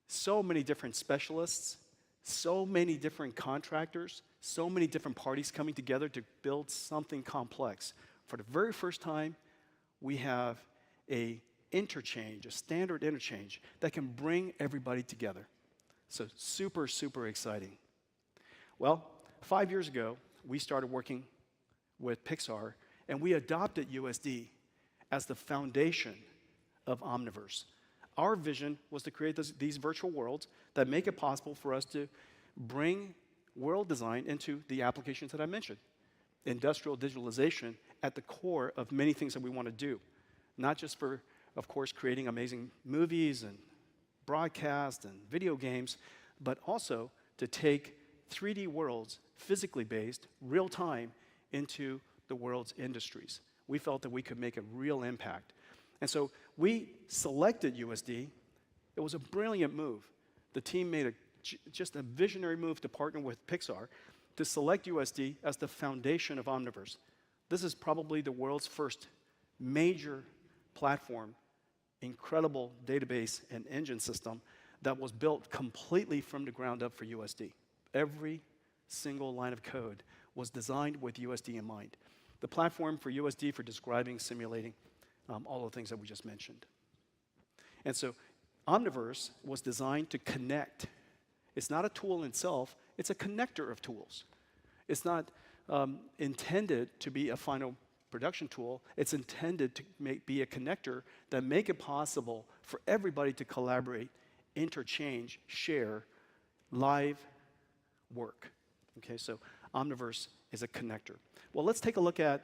S1: So many different specialists, so many different contractors, so many different parties coming together to build something complex. For the very first time, we have a standard interchange that can bring everybody together. So super, super exciting. Well, 5 years ago, we started working with Pixar, and we adopted USD as the foundation of Omniverse. Our vision was to create these virtual worlds that make it possible for us to bring world design into the applications that I mentioned. Industrial digitalization at the core of many things that we want to do, not just for, of course, creating amazing movies and broadcast and video games, but also to take 3D worlds, physically based, real time, into the world's industries. We felt that we could make a real impact. And so we selected USD. It was a brilliant move. The team made just a visionary move to partner with Pixar to select USD as the foundation of Omniverse. This is probably the world's first major platform, incredible database and engine system that was built completely from the ground up for USD. Every single line of code was designed with USD in mind. The platform for USD for describing, simulating, all the things that we just mentioned. And so Omniverse was designed to connect. It's not a tool in itself, it's a connector of tools. It's not intended to be a final production tool. It's intended to be a connector that make it possible for everybody to collaborate, interchange, share, live work. Okay, so Omniverse is a connector. Well, let's take a look at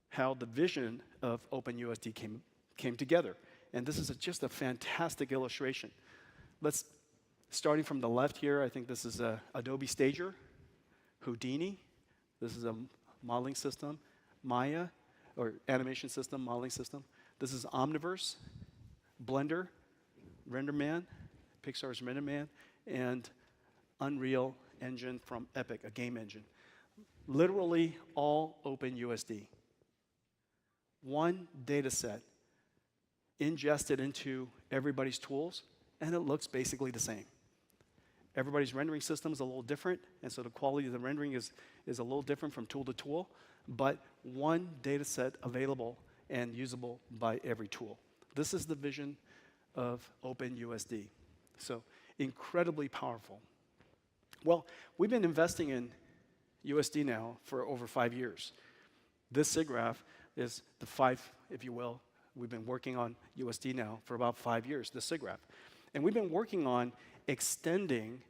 S1: how the vision of OpenUSD came together. And this is just a fantastic illustration. Starting from the left here, I think this is Adobe Stager, Houdini. This is a modeling system, Maya, or animation system, modeling system. This is Omniverse, Blender, RenderMan, Pixar's RenderMan, and Unreal Engine from Epic, a game engine. Literally all OpenUSD. One data set ingested into everybody's tools, and it looks basically the same. Everybody's rendering system is a little different, and so the quality of the rendering is a little different from tool to tool, but one data set available and usable by every tool. This is the vision of OpenUSD. So incredibly powerful. Well, we've been investing in USD now for over 5 years. This SIGGRAPH is the 5, if you will. We've been working on USD now for about 5 years, the SIGGRAPH. And we've been working on extending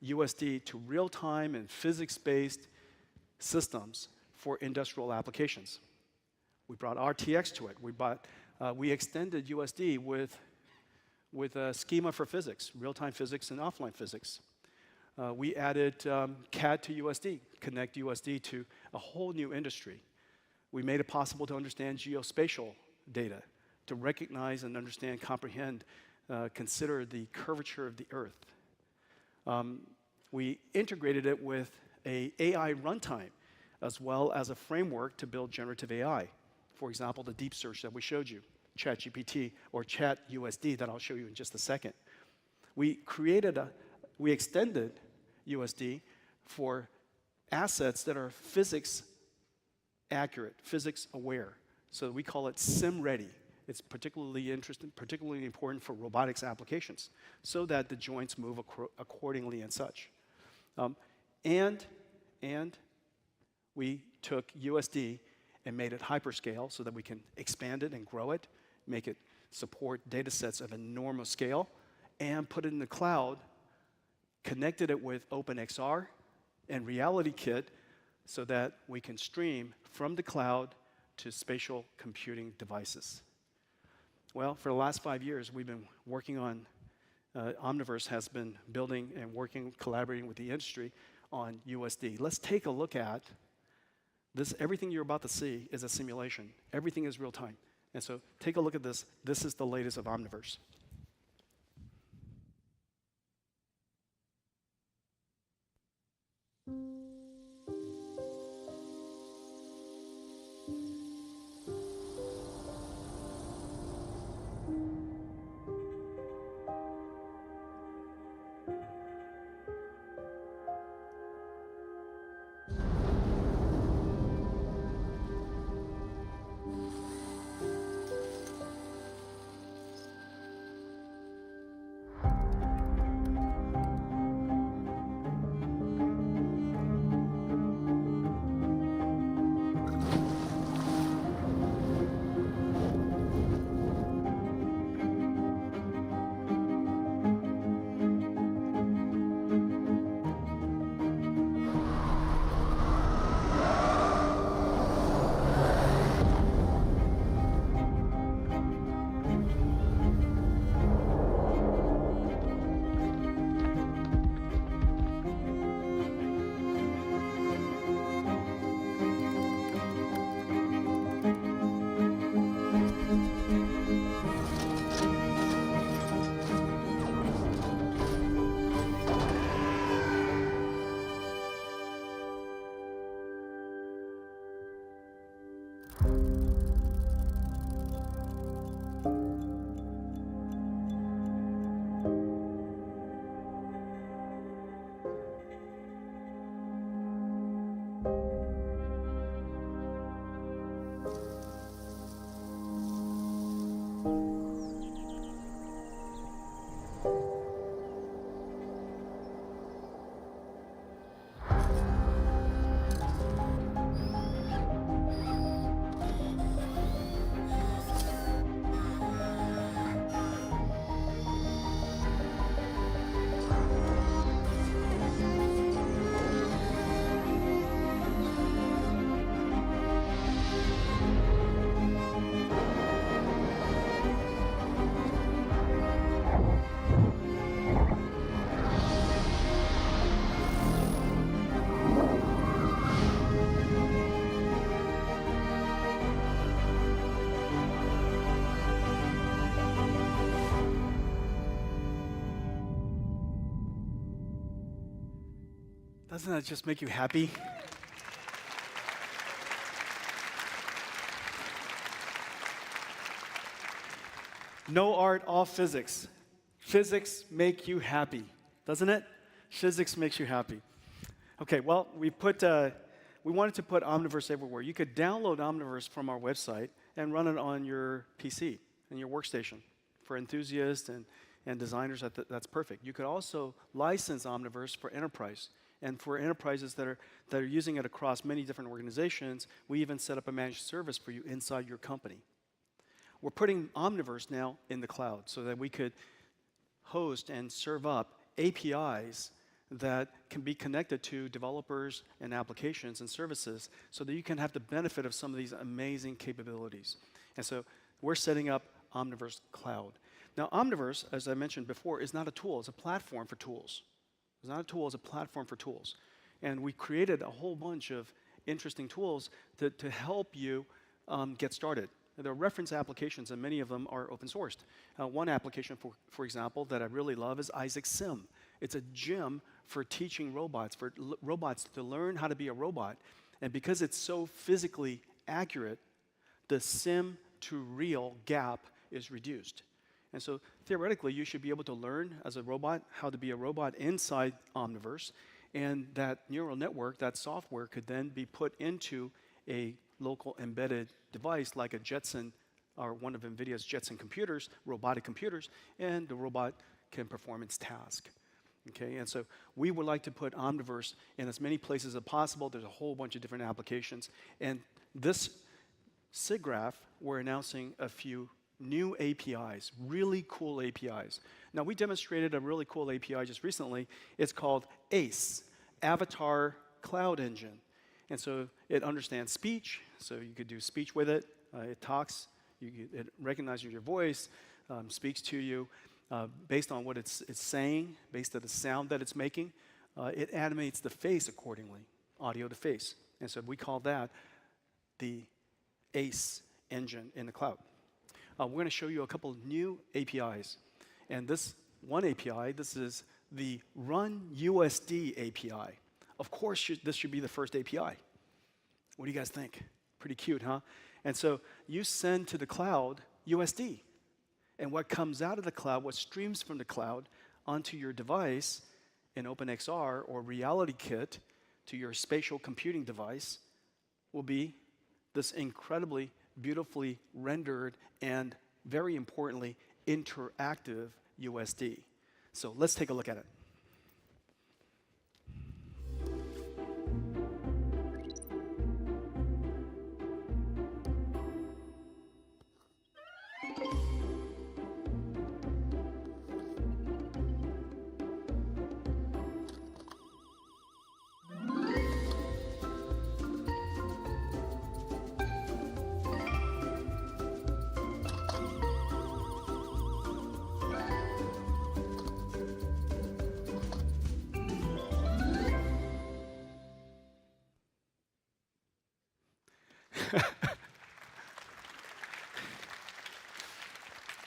S1: USD to real-time and physics-based systems for industrial applications. We brought RTX to it. We extended USD with a schema for physics, real-time physics and offline physics. We added CAD to USD, connect USD to a whole new industry. We made it possible to understand geospatial data, to recognize and understand, comprehend, consider the curvature of the Earth. We integrated it with an AI runtime, as well as a framework to build generative AI. For example, the deep search that we showed you, ChatGPT or ChatUSD that I'll show you in just a second. We extended USD for assets that are physics accurate, physics aware. So we call it sim ready. It's particularly interesting, particularly important for robotics applications, so that the joints move accordingly and such. And we took USD and made it hyperscale so that we can expand it and grow it, make it support data sets of enormous scale, and put it in the cloud, connected it with OpenXR and RealityKit so that we can stream from the cloud to spatial computing devices. Well, for the last 5 years, we've been working on, Omniverse has been building and working, collaborating with the industry on USD. Let's take a look at this. Everything you're about to see is a simulation. Everything is real time. And so take a look at this. This is the latest of Omniverse. Doesn't that just make you happy? No art, all physics. Physics make you happy, doesn't it? Physics makes you happy. Okay, well, we wanted to put Omniverse everywhere. You could download Omniverse from our website and run it on your PC and your workstation. For enthusiasts and designers, that's perfect. You could also license Omniverse for enterprise. And for enterprises that are using it across many different organizations, we even set up a managed service for you inside your company. We're putting Omniverse now in the cloud so that we could host and serve up APIs that can be connected to developers and applications and services so that you can have the benefit of some of these amazing capabilities. And so we're setting up Omniverse Cloud. Now, Omniverse, as I mentioned before, is not a tool. It's a platform for tools. It's not a tool. It's a platform for tools. And we created a whole bunch of interesting tools to help you get started. There are reference applications, and many of them are open sourced. One application, for example, that I really love is Isaac Sim. It's a gym for teaching robots, for robots to learn how to be a robot. And because it's so physically accurate, the sim to real gap is reduced. And so theoretically, you should be able to learn as a robot how to be a robot inside Omniverse. And that neural network, that software, could then be put into a local embedded device like a Jetson or one of NVIDIA's Jetson computers, robotic computers, and the robot can perform its task. Okay, and so we would like to put Omniverse in as many places as possible. There's a whole bunch of different applications. And this SIGGRAPH, we're announcing a few new APIs, really cool APIs. Now, we demonstrated a really cool API just recently. It's called ACE, Avatar Cloud Engine. And so it understands speech, so you could do speech with it. It talks, it recognizes your voice, speaks to you. Based on what it's saying, based on the sound that it's making, it animates the face accordingly, audio to face. And so we call that the ACE engine in the cloud. We're going to show you a couple of new APIs. And this one API, this is the RunUSD API. Of course, this should be the first API. What do you guys think? Pretty cute, huh? And so you send to the cloud USD. And what comes out of the cloud, what streams from the cloud onto your device in OpenXR or RealityKit to your spatial computing device will be this incredibly beautifully rendered and, very importantly, interactive USD. So let's take a look at it.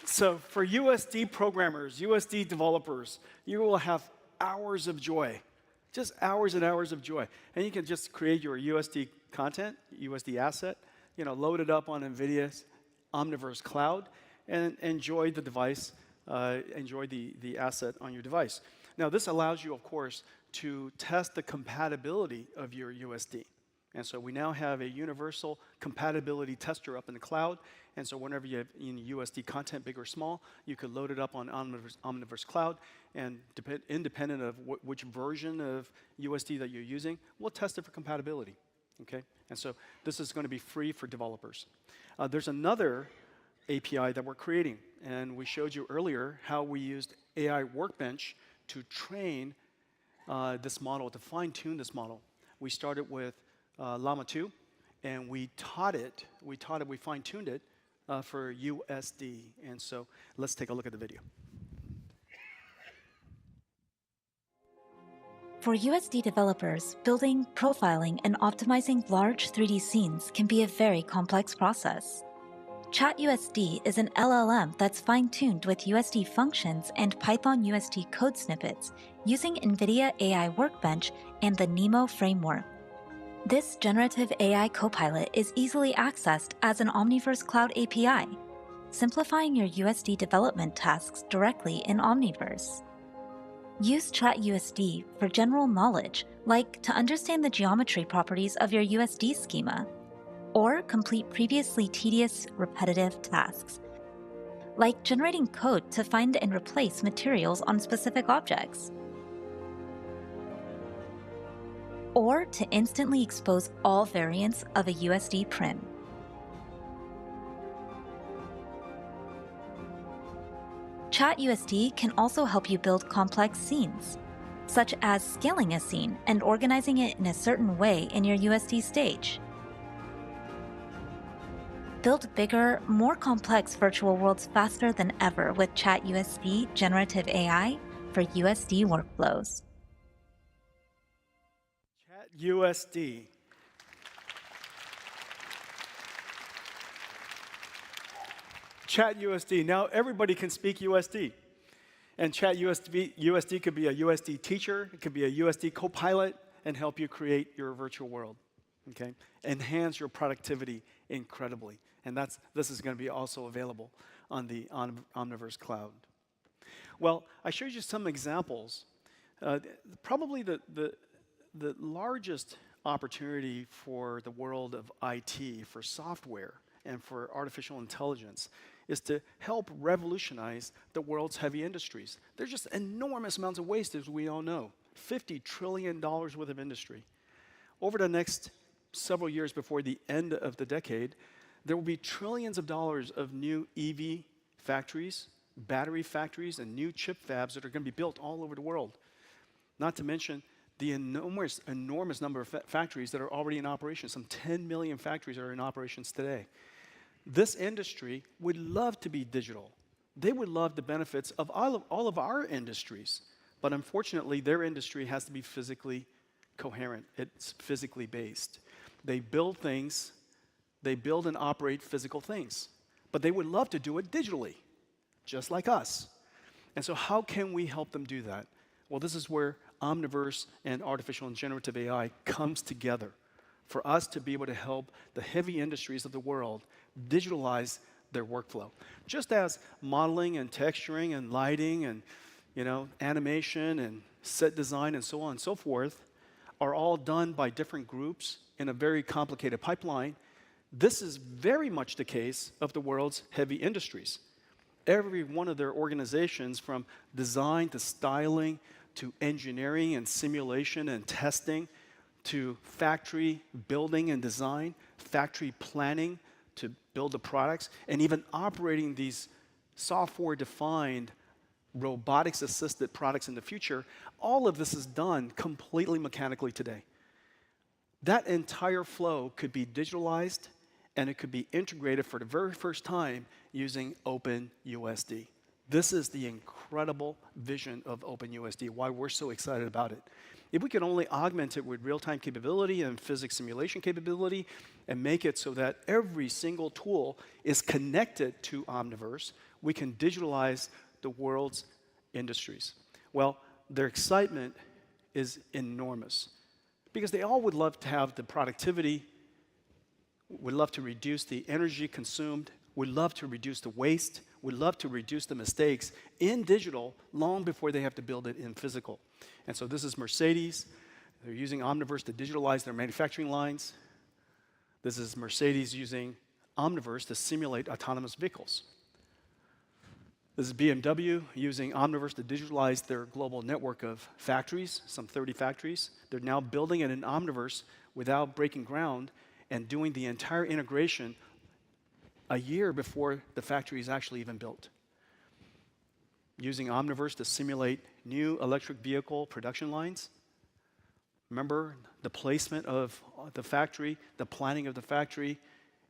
S1: So for USD programmers, USD developers, you will have hours of joy, just hours and hours of joy. And you can just create your USD content, USD asset, load it up on NVIDIA's Omniverse Cloud, and enjoy the device, enjoy the asset on your device. Now, this allows you, of course, to test the compatibility of your USD. And so we now have a universal compatibility tester up in the cloud. And so whenever you have USD content, big or small, you could load it up on Omniverse Cloud. And independent of which version of USD that you're using, we'll test it for compatibility. Okay? And so this is going to be free for developers. There's another API that we're creating. And we showed you earlier how we used AI Workbench to train this model, to fine-tune this model. We started with Llama 2, and we fine-tuned it for USD. And so let's take a look at the video.
S4: For USD developers, building, profiling, and optimizing large 3D scenes can be a very complex process. ChatUSD is an LLM that's fine-tuned with USD functions and Python USD code snippets using NVIDIA AI Workbench and the NeMo framework. This generative AI copilot is easily accessed as an Omniverse Cloud API, simplifying your USD development tasks directly in Omniverse. Use ChatUSD for general knowledge, like to understand the geometry properties of your USD schema, or complete previously tedious, repetitive tasks, like generating code to find and replace materials on specific objects, or to instantly expose all variants of a USD print. ChatUSD can also help you build complex scenes, such as scaling a scene and organizing it in a certain way in your USD stage. Build bigger, more complex virtual worlds faster than ever with ChatUSD generative AI for USD workflows.
S1: ChatUSD. ChatUSD. Now everybody can speak USD. And ChatUSD could be a USD teacher, it could be a USD co-pilot, and help you create your virtual world. Okay? Enhance your productivity incredibly. And this is going to be also available on the Omniverse cloud. Well, I showed you some examples. Probably the largest opportunity for the world of IT, for software, and for artificial intelligence is to help revolutionize the world's heavy industries. There's just enormous amounts of waste, as we all know. $50 trillion worth of industry. Over the next several years before the end of the decade, there will be trillions of dollars of new EV factories, battery factories, and new chip fabs that are going to be built all over the world. Not to mention the enormous number of factories that are already in operation. Some 10 million factories are in operations today. This industry would love to be digital. They would love the benefits of all of our industries. But unfortunately, their industry has to be physically coherent. It's physically based. They build things, they build and operate physical things. But they would love to do it digitally, just like us. And so how can we help them do that? Well, this is where Omniverse and artificial and generative AI comes together for us to be able to help the heavy industries of the world digitalize their workflow. Just as modeling and texturing and lighting and animation and set design and so on and so forth are all done by different groups in a very complicated pipeline, this is very much the case of the world's heavy industries. Every one of their organizations, from design to styling to engineering and simulation and testing, to factory building and design, factory planning to build the products, and even operating these software-defined, robotics-assisted products in the future, all of this is done completely mechanically today. That entire flow could be digitalized, and it could be integrated for the very first time using OpenUSD. This is the incredible vision of OpenUSD, why we're so excited about it. If we could only augment it with real-time capability and physics simulation capability and make it so that every single tool is connected to Omniverse, we can digitalize the world's industries. Well, their excitement is enormous because they all would love to have the productivity, would love to reduce the energy consumed, would love to reduce the waste, would love to reduce the mistakes in digital long before they have to build it in physical. And so this is Mercedes. They're using Omniverse to digitalize their manufacturing lines. This is Mercedes using Omniverse to simulate autonomous vehicles. This is BMW using Omniverse to digitalize their global network of factories, some 30 factories. They're now building it in Omniverse without breaking ground and doing the entire integration a year before the factory is actually even built. Using Omniverse to simulate new electric vehicle production lines. Remember, the placement of the factory, the planning of the factory,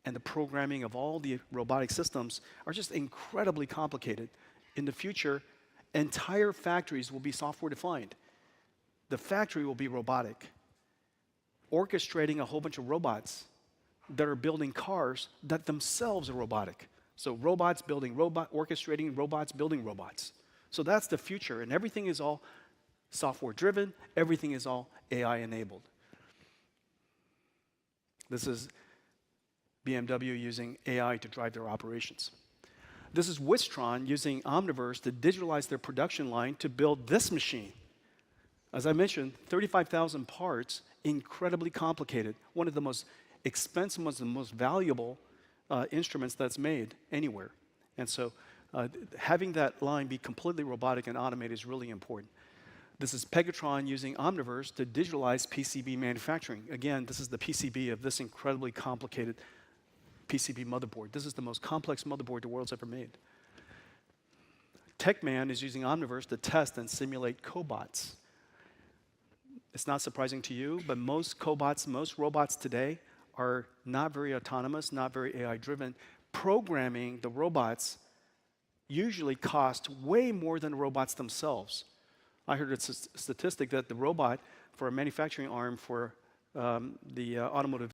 S1: and the programming of all the robotic systems are just incredibly complicated. In the future, entire factories will be software-defined. The factory will be robotic, orchestrating a whole bunch of robots that are building cars that themselves are robotic. So robots building orchestrating robots building robots. So that's the future, and everything is all software-driven, everything is all AI-enabled. This is BMW using AI to drive their operations. This is Wistron using Omniverse to digitalize their production line to build this machine. As I mentioned, 35,000 parts, incredibly complicated, one of the most expensive, one of the most valuable instruments that's made anywhere. And so having that line be completely robotic and automated is really important. This is Pegatron using Omniverse to digitalize PCB manufacturing. Again, this is the PCB of this incredibly complicated PCB motherboard. This is the most complex motherboard the world's ever made. TechMan is using Omniverse to test and simulate cobots. It's not surprising to you, but most cobots, most robots today are not very autonomous, not very AI-driven. Programming the robots usually costs way more than the robots themselves. I heard a statistic that the robot for a manufacturing arm for the automotive